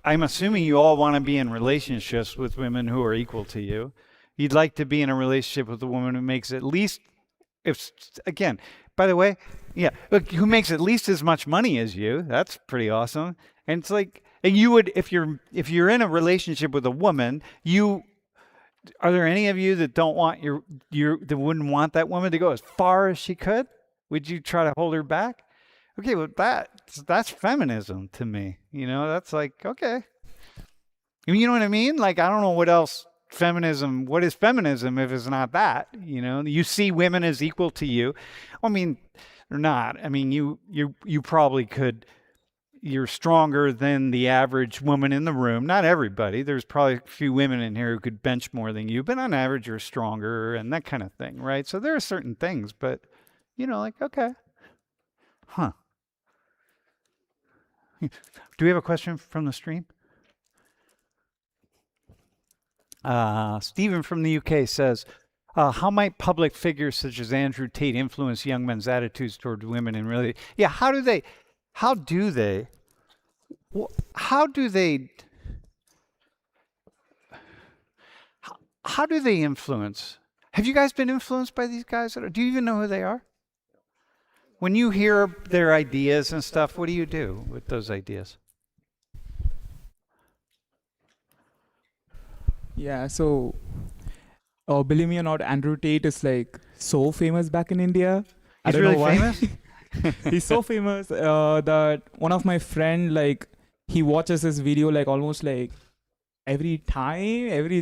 I'm assuming you all want to be in relationships with women who are equal to you. You'd like to be in a relationship with a woman who makes at least, by the way, yeah, look, who makes at least as much money as you. That's pretty awesome. And it's like, and you would, if you're in a relationship with a woman, you are there any of you that don't want that wouldn't want that woman to go as far as she could? Would you try to hold her back? Okay, well that's feminism to me. You know, that's like, okay. You know what I mean? Like, I don't know what else what is feminism if it's not that? You know, you see women as equal to you. I mean, they're not. I mean, you probably could. You're stronger than the average woman in the room. Not everybody. There's probably a few women in here who could bench more than you, but on average, you're stronger and that kind of thing, right? So there are certain things, but, you know, like, okay. Huh. Do we have a question from the stream? Stephen from the UK says, how might public figures such as Andrew Tate influence young men's attitudes towards women and really, yeah, how do they influence? Have you guys been influenced by these guys? Do you even know who they are? When you hear their ideas and stuff, what do you do with those ideas? Yeah, so believe me or not, Andrew Tate is like so famous back in India. I He's don't really know why. famous? He's so famous that one of my friend, like, he watches this video like almost like every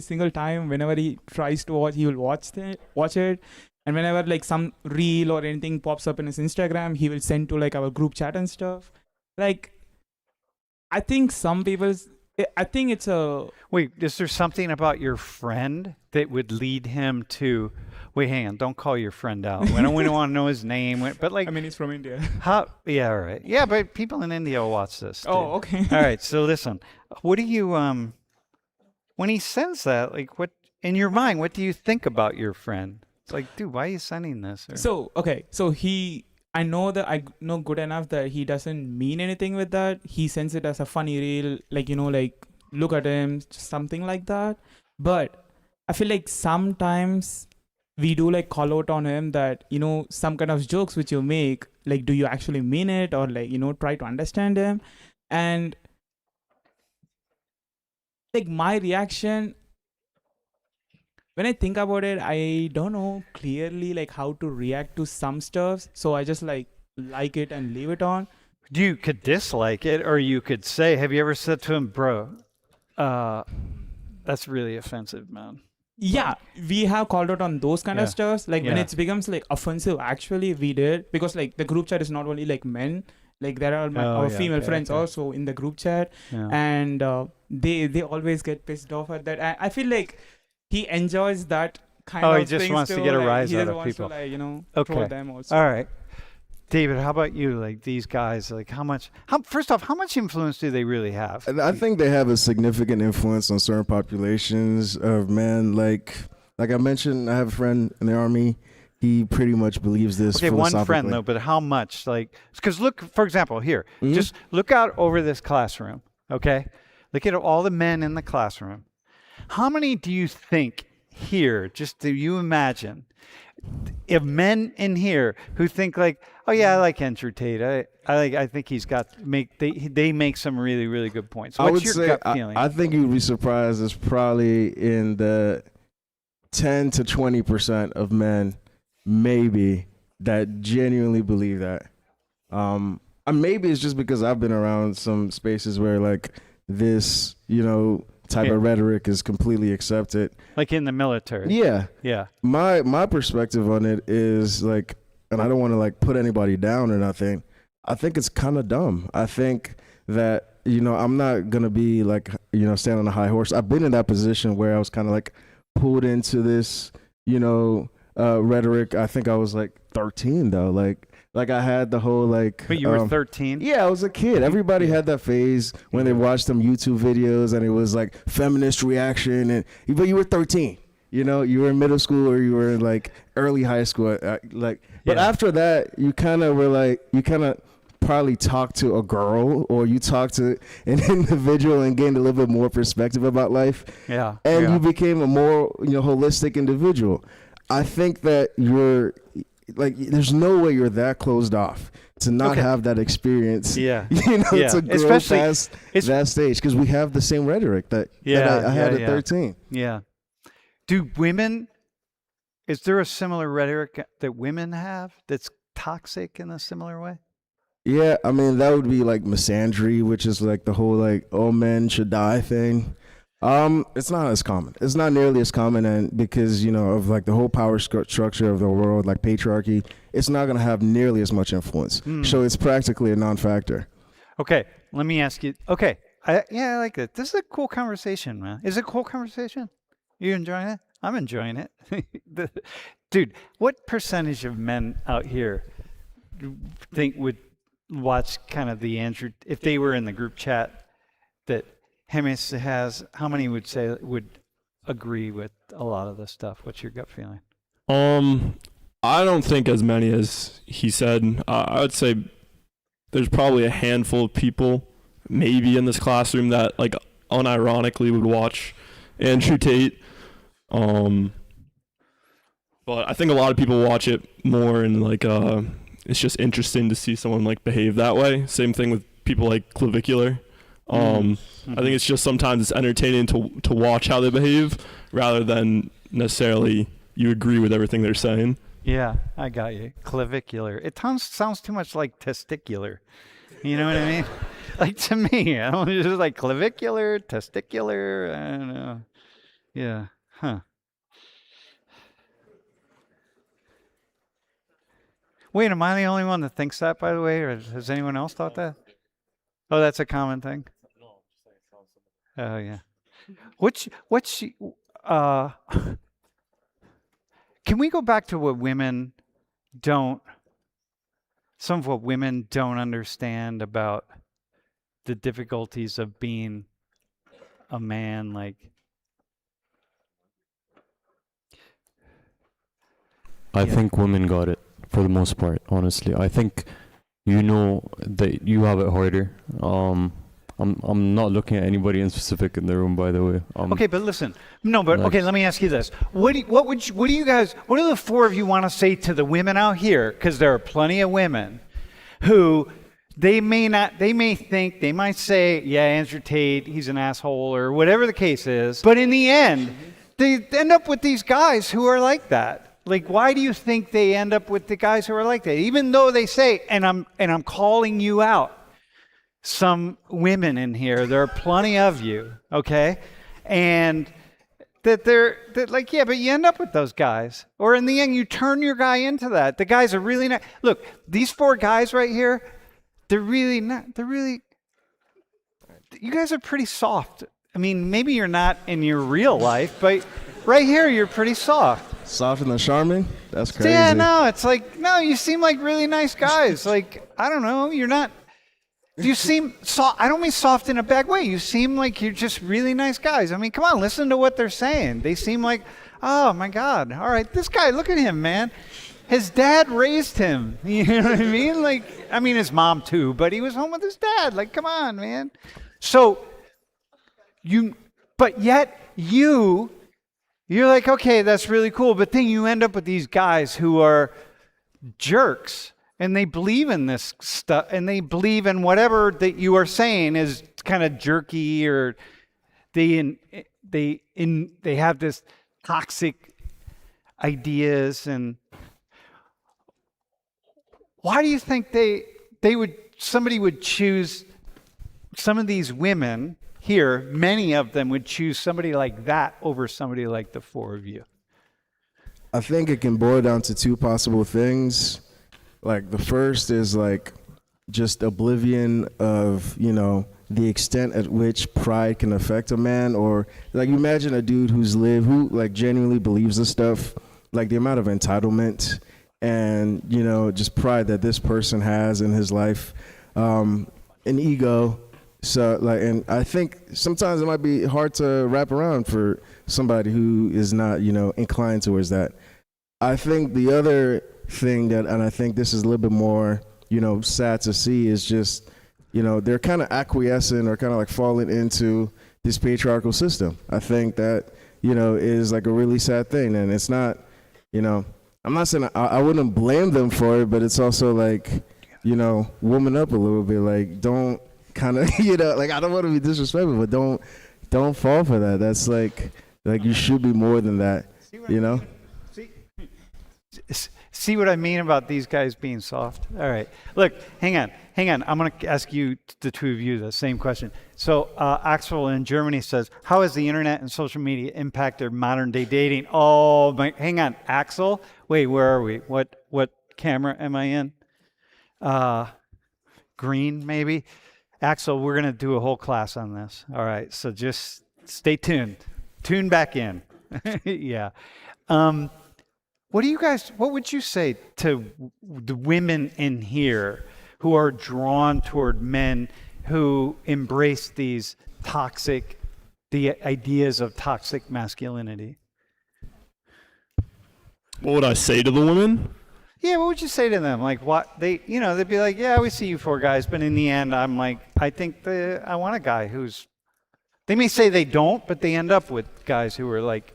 single time. Whenever he tries to watch, he will watch it. And whenever like some reel or anything pops up in his Instagram, he will send to like our group chat and stuff. Like, I think it's a... Wait, is there something about your friend that would lead him to... Wait, hang on. Don't call your friend out. We don't want to know his name. But like... I mean, he's from India. Yeah, all right. Yeah, but people in India will watch this. Too. Oh, okay. All right, so listen. What do you... when he sends that, like, what... In your mind, what do you think about your friend? It's like, dude, why are you sending this? Or... So I know good enough that he doesn't mean anything with that. He sends it as a funny reel, like, you know, like, look at him, something like that. But I feel like sometimes we do like call out on him that, you know, some kind of jokes which you make, like, do you actually mean it, or like, you know, try to understand him. And like my reaction, when I think about it, I don't know clearly like how to react to some stuff. So I just like it and leave it on. You could dislike it, or you could say, have you ever said to him, bro, that's really offensive, man? Yeah, we have called out on those kind of stuff. Like when Yeah. it becomes like offensive, actually we did, because like the group chat is not only like men, like there are our female friends also in the group chat, and they always get pissed off at that. I feel like he enjoys that kind of he just things wants to too. get a Like, rise he out just of wants people. to, like, you know, Okay. troll them also. All right. David, how about you? Like these guys, like first off, how much influence do they really have? And I think they have a significant influence on certain populations of men. Like I mentioned, I have a friend in the army. He pretty much believes this. Okay, one friend philosophically. though, but how much? Like, because look, for example, here, Mhm. just look out over this classroom. Okay, look at all the men in the classroom. How many do you think here? Just do you imagine? If men in here who think like, oh yeah, I like Andrew Tate. I think he's got they make some really, really good points. What's your gut feeling? I think you'd be surprised. It's probably in the 10 to 20% of men, maybe, that genuinely believe that. Maybe it's just because I've been around some spaces where like this, you know, type of rhetoric is completely accepted. Like in the military. Yeah. Yeah. My perspective on it is like, and I don't want to like put anybody down or nothing. I think it's kind of dumb. I think that, you know, I'm not going to be like, you know, stand on a high horse. I've been in that position where I was kind of like pulled into this, you know, rhetoric. I think I was like 13 though. Like I had the whole like. But you were 13? Yeah, I was a kid. Everybody had that phase when they watched some YouTube videos and it was like feminist reaction. But you were 13. You know, you were in middle school or you were in like early high school. But after that, you kind of probably talked to a girl or you talked to an individual and gained a little bit more perspective about life. Yeah. And you became a more, you know, holistic individual. I think that you're like, there's no way you're that closed off to not have that experience. Yeah. You know, to grow Especially, past that stage, because we have the same rhetoric that I had at 13. Yeah. Do women, is there a similar rhetoric that women have that's toxic in a similar way? Yeah, I mean that would be like misandry, which is like the whole like all men should die thing. It's not as common. It's not nearly as common, and because of like the whole power structure of the world, like patriarchy, it's not gonna have nearly as much influence. So it's practically a non-factor. Okay, let me ask you. Okay, I like it. This is a cool conversation, man. Is it a cool conversation? You enjoying it? I'm enjoying it. Dude, what percentage of men out here think would watch kind of the Andrew, if they were in the group chat that Hemis has, how many would say would agree with a lot of this stuff? What's your gut feeling? I don't think as many as he said. I would say there's probably a handful of people maybe in this classroom that like unironically would watch Andrew Tate. But I think a lot of people watch it more and like it's just interesting to see someone like behave that way. Same thing with people like Clavicular. I think it's just sometimes it's entertaining to watch how they behave rather than necessarily you agree with everything they're saying. Yeah, I got you. Clavicular. It sounds too much like testicular. You know what I mean? Like to me, I don't know, just like clavicular, testicular. I don't know. Yeah. Huh. Wait, am I the only one that thinks that, by the way, or has anyone else thought that? Oh, that's a common thing. Oh yeah. Can we go back to what women don't? Some of what women don't understand about the difficulties of being a man, like. I think women got it for the most part, honestly. I think that you have it harder. I'm not looking at anybody in specific in the room, by the way. Okay, but listen. No, but okay, let me ask you this. What do the four of you want to say to the women out here? Because there are plenty of women who they might say, yeah, Andrew Tate, he's an asshole, or whatever the case is. But in the end, they end up with these guys who are like that. Like, why do you think they end up with the guys who are like that? Even though they say, and I'm calling you out, some women in here, there are plenty of you, okay? And that they're like, yeah, but you end up with those guys. Or in the end, you turn your guy into that. The guys are really not. Look, these four guys right here, you guys are pretty soft. I mean, maybe you're not in your real life, but right here, you're pretty soft. Soft and charming? That's crazy. Yeah, no, it's like, no, you seem like really nice guys. Like, I don't know, you're not. You seem soft. I don't mean soft in a bad way. You seem like you're just really nice guys. I mean, come on, listen to what they're saying. They seem like, oh my God, all right, this guy, look at him, man. His dad raised him. You know what I mean? Like, I mean, his mom too, but he was home with his dad. Like, come on, man. So, but yet you're like, okay, that's really cool. But then you end up with these guys who are jerks. And they believe in this stuff, and they believe in whatever that you are saying is kind of jerky, or they have this toxic ideas. And why do you think somebody would choose some of these women here? Many of them would choose somebody like that over somebody like the four of you. I think it can boil down to two possible things. Like the first is like just oblivion of, the extent at which pride can affect a man, or like imagine a dude who like genuinely believes this stuff, like the amount of entitlement and, just pride that this person has in his life, an ego. So like, and I think sometimes it might be hard to wrap around for somebody who is not, inclined towards that. I think the other thing and I think this is a little bit more, sad to see, is just, they're kind of acquiescing or kind of like falling into this patriarchal system. I think that, is like a really sad thing. And it's not, I'm not saying I wouldn't blame them for it, but it's also like, woman up a little bit. Like, don't kind of, like, I don't want to be disrespectful, but don't fall for that. That's like, Like, you should be more than that, you know? See what I mean about these guys being soft? All right. Look, hang on. I'm going to ask you, the two of you, the same question. So Axel in Germany says, how has the internet and social media impacted modern day dating? Oh, hang on. Axel? Wait, where are we? What camera am I in? Green, maybe? Axel, we're going to do a whole class on this. All right. So just stay tuned. Tune back in. Yeah. What would you say to the women in here who are drawn toward men who embrace the ideas of toxic masculinity? What would I say to the women? Yeah, what would you say to them? Like, what they'd be like, yeah, we see you four guys, but in the end, I'm like, I think I want a guy who's. They may say they don't, but they end up with guys who are like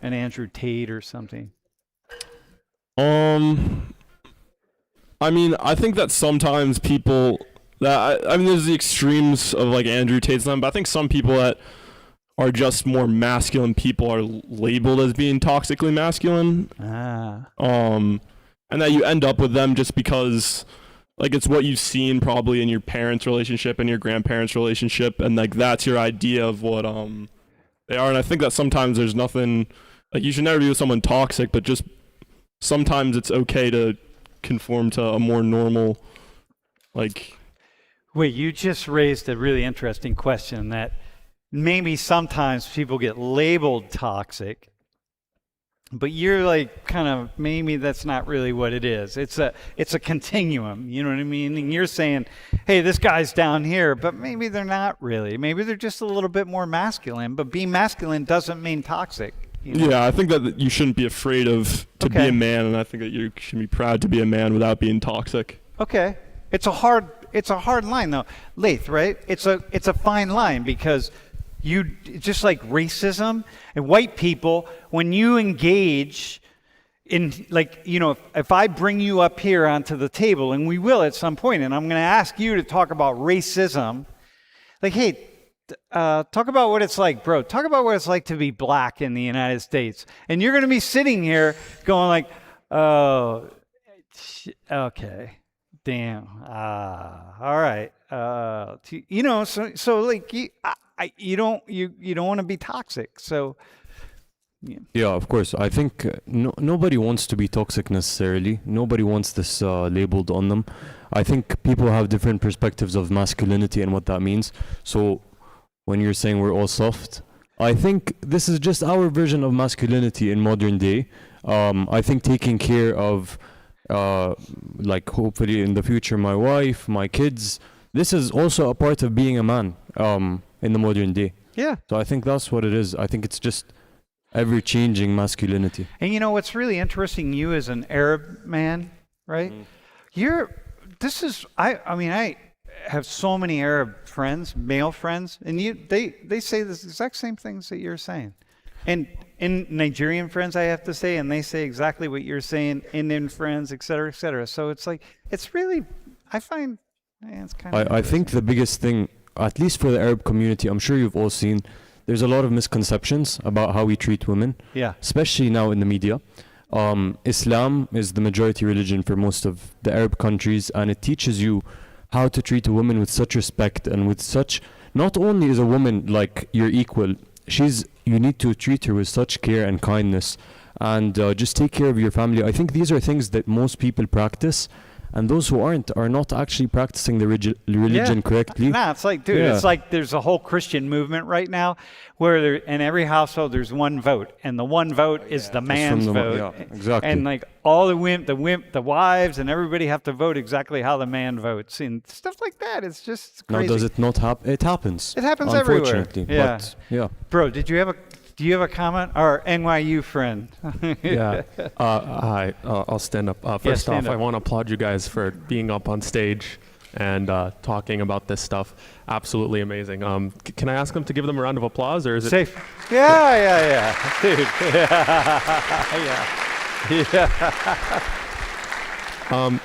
an Andrew Tate or something. I mean, I think that sometimes people there's the extremes of like Andrew Tate's them, but I think some people that are just more masculine people are labeled as being toxically masculine. And that you end up with them just because like it's what you've seen probably in your parents' relationship and your grandparents' relationship, and like that's your idea of what they are. And I think that sometimes there's nothing like you should never be with someone toxic, but just sometimes it's okay to conform to a more normal, like. Wait, you just raised a really interesting question that maybe sometimes people get labeled toxic, but you're like kind of maybe that's not really what it is. It's a continuum, you know what I mean? And you're saying, hey, this guy's down here, but maybe they're not really. Maybe they're just a little bit more masculine, but being masculine doesn't mean toxic. You know? Yeah, I think that you shouldn't be afraid to be a man, and I think that you should be proud to be a man without being toxic. Okay. It's a hard line though. Laith, right? It's a fine line because you just like racism and white people, when you engage in like, you know, if I bring you up here onto the table, and we will at some point, and I'm going to ask you to talk about racism, like, hey, talk about what it's like, bro. Talk about what it's like to be black in the United States. And you're going to be sitting here going like, oh, okay, damn, all right. You know, so like you don't want to be toxic. So yeah, of course. I think nobody wants to be toxic necessarily. Nobody wants this labeled on them. I think people have different perspectives of masculinity and what that means. So when you're saying we're all soft, I think this is just our version of masculinity in modern day. I think taking care of, like hopefully in the future, my wife, my kids, this is also a part of being a man in the modern day. Yeah. So I think that's what it is. I think it's just ever-changing masculinity. And you know what's really interesting, you as an Arab man, right? I have so many Arab friends, male friends, and they say the exact same things that you're saying. And in Nigerian friends, I have to say, and they say exactly what you're saying, Indian friends, et cetera, et cetera. So it's like, it's really, I find, it's kind of I think the biggest thing, at least for the Arab community, I'm sure you've all seen, there's a lot of misconceptions about how we treat women, especially now in the media. Islam is the majority religion for most of the Arab countries, and it teaches you how to treat a woman with such respect and with such, not only is a woman like your equal, you need to treat her with such care and kindness, and just take care of your family. I think these are things that most people practice, and those who aren't are not actually practicing the religion correctly. Nah, it's like, dude, it's like there's a whole Christian movement right now where in every household there's one vote, and the one vote is the man's vote. Yeah, exactly. And like all the wives, and everybody have to vote exactly how the man votes, and stuff like that. It's just crazy. Now, does it not happen? It happens. It happens everywhere. Yeah. But, yeah. Bro, do you have a comment? Or NYU friend? Yeah. Hi. I'll stand up. First off, I want to applaud you guys for being up on stage and talking about this stuff. Absolutely amazing. Can I ask them to give them a round of applause, or is it safe? Yeah, dude. Yeah.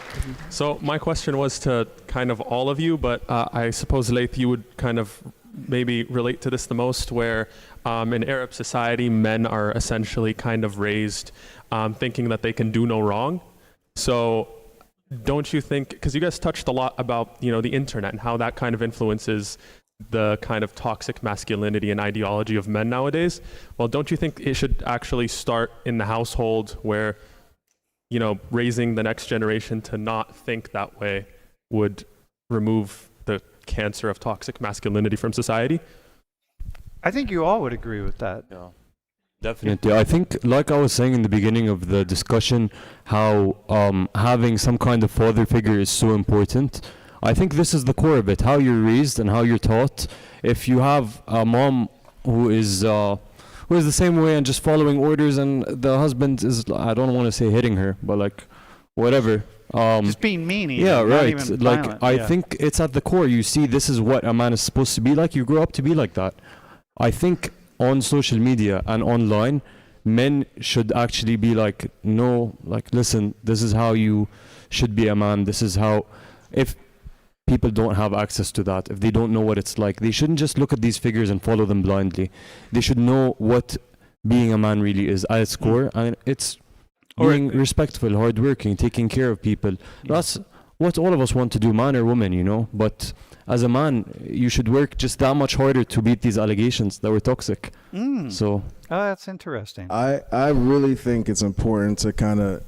So my question was to kind of all of you, but I suppose Laith, you would kind of maybe relate to this the most, where in Arab society, men are essentially kind of raised thinking that they can do no wrong. So don't you think, because you guys touched a lot about, you know, the internet and how that kind of influences the kind of toxic masculinity and ideology of men nowadays. Well, don't you think it should actually start in the household, where, you know, raising the next generation to not think that way would remove the cancer of toxic masculinity from society? I think you all would agree with that. Yeah, definitely. I think, like I was saying in the beginning of the discussion, how having some kind of father figure is so important. I think this is the core of it, how you're raised and how you're taught. If you have a mom who is the same way and just following orders, and the husband is, I don't want to say hitting her, but like whatever. Just being mean. Yeah, not right. even Like, violent. I Yeah. think it's at the core. You see, this is what a man is supposed to be like. You grow up to be like that. I think on social media and online, men should actually be like, no, like, listen, this is how you should be a man. This is how, if people don't have access to that, if they don't know what it's like, they shouldn't just look at these figures and follow them blindly. They should know what being a man really is at its core, and it's being respectful, hardworking, taking care of people. That's what all of us want to do, man or woman, you know. But as a man, you should work just that much harder to beat these allegations that were toxic. So, that's interesting. I really think it's important to kind of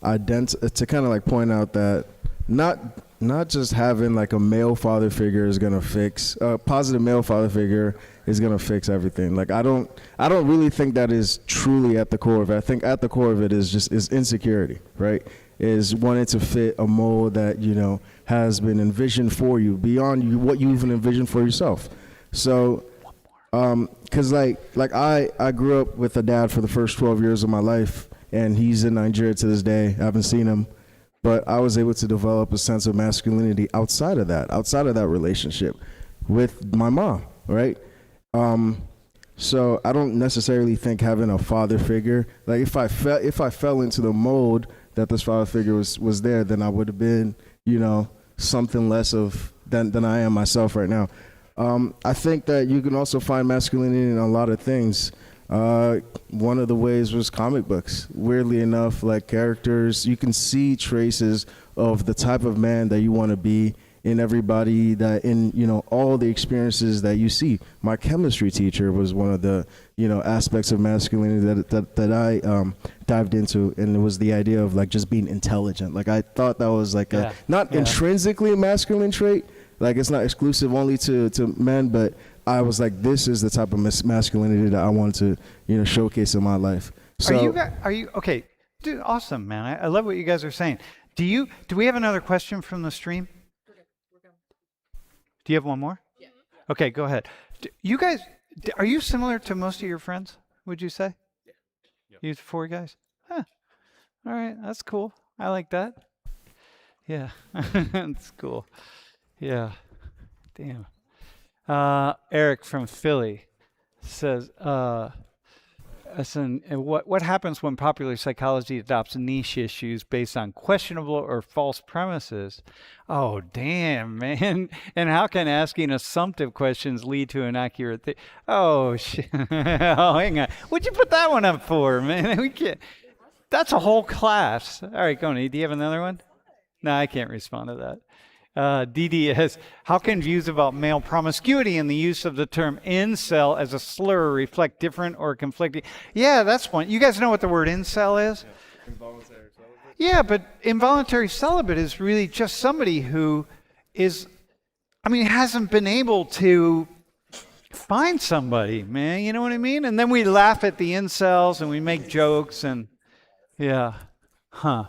like point out that not just having like a male father figure is gonna fix positive male father figure is gonna fix everything. Like I don't really think that is truly at the core of it. I think at the core of it is insecurity, right? Is wanting to fit a mold that, you know, has been envisioned for you beyond what you even envisioned for yourself. So because like I grew up with a dad for the first 12 years of my life, and he's in Nigeria to this day. I haven't seen him. But I was able to develop a sense of masculinity outside of that relationship with my mom, right? So I don't necessarily think having a father figure, like if I fell into the mold that this father figure was there, then I would have been, you know, something less of than I am myself right now. I think that you can also find masculinity in a lot of things. One of the ways was comic books. Weirdly enough, like characters, you can see traces of the type of man that you want to be in everybody, that in, you know, all the experiences that you see. My chemistry teacher was one of the, you know, aspects of masculinity that I dived into, and it was the idea of like just being intelligent. Like I thought that was like a not intrinsically a masculine trait, like it's not exclusive only to men, but I was like, this is the type of masculinity that I want to, you know, showcase in my life. So Are you okay? Dude, awesome, man. I love what you guys are saying. Do we have another question from the stream? Do you have one more? Yeah. Okay, go ahead. You guys, are you similar to most of your friends, would you say? Yeah. You four guys? Huh. All right, that's cool. I like that. Yeah, that's cool. Yeah. Damn. Eric from Philly says, what happens when popular psychology adopts niche issues based on questionable or false premises? Oh, damn, man. And how can asking assumptive questions lead to an accurate thing? Oh, shit. Oh, hang on. What'd you put that one up for, man? We can't. That's a whole class. All right, Goni, do you have another one? No, I can't respond to that. DDS, how can views about male promiscuity and the use of the term incel as a slur reflect different or conflicting? Yeah, that's one. You guys know what the word incel is? Yeah, involuntary celibate. Yeah, but involuntary celibate is really just somebody who hasn't been able to find somebody, man. You know what I mean? And then we laugh at the incels and we make jokes and, yeah. Huh.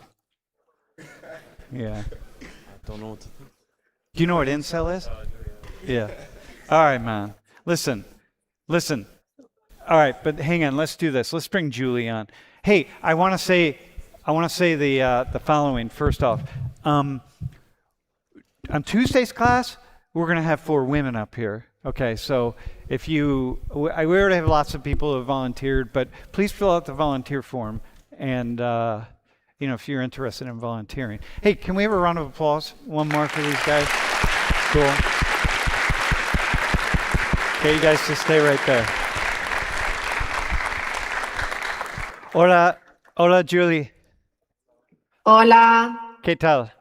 Yeah. I don't know what to think. Do you know what incel is? Yeah. All right, man. Listen. All right, but hang on. Let's do this. Let's bring Julie on. Hey, I want to say the following. First off, on Tuesday's class, we're going to have 4 women up here. Okay, so if we already have lots of people who have volunteered, but please fill out the volunteer form, and if you're interested in volunteering. Hey, can we have a round of applause? One more for these guys. Cool. Okay, you guys just stay right there. Hola, hola, Julie. Hola. ¿Qué tal?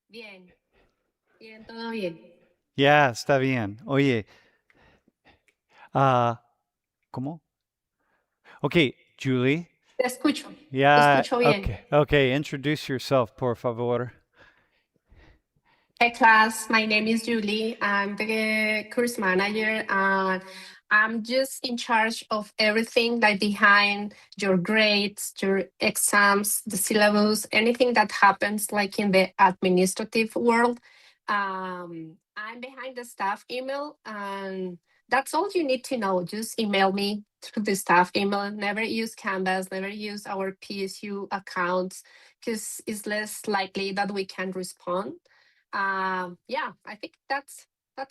Bien. Bien, todo bien. Ya, está bien. Oye, ¿cómo? Okay, Julie. Te escucho. Te Yeah, escucho bien. okay. Introduce yourself, por favor. Hey class, my name is Yuli. I'm the course manager and I'm just in charge of everything like behind your grades, your exams, the syllabus, anything that happens like in the administrative world. I'm behind the staff email and that's all you need to know. Just email me through the staff email. Never use Canvas, never use our PSU accounts because it's less likely that we can respond. Yeah, I think that's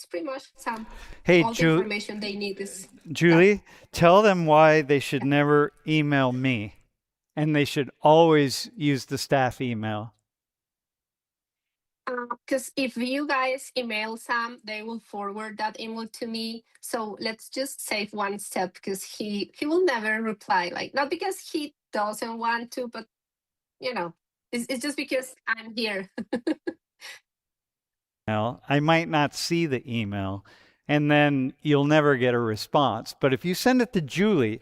pretty much some Hey, all the information they need is Julie, tell them why they should never email me and they should always use the staff email. because if you guys email Sam, they will forward that email to me. So let's just save one step because he will never reply. Like not because he doesn't want to, but you know, it's just because I'm here. I might not see the email and then you'll never get a response. But if you send it to Julie,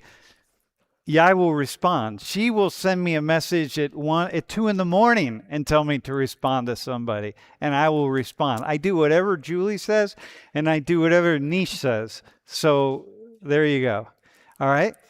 yeah, I will respond. She will send me a message at 2 in the morning and tell me to respond to somebody, and I will respond. I do whatever Julie says, and I do whatever Niche says. So there you go. All right.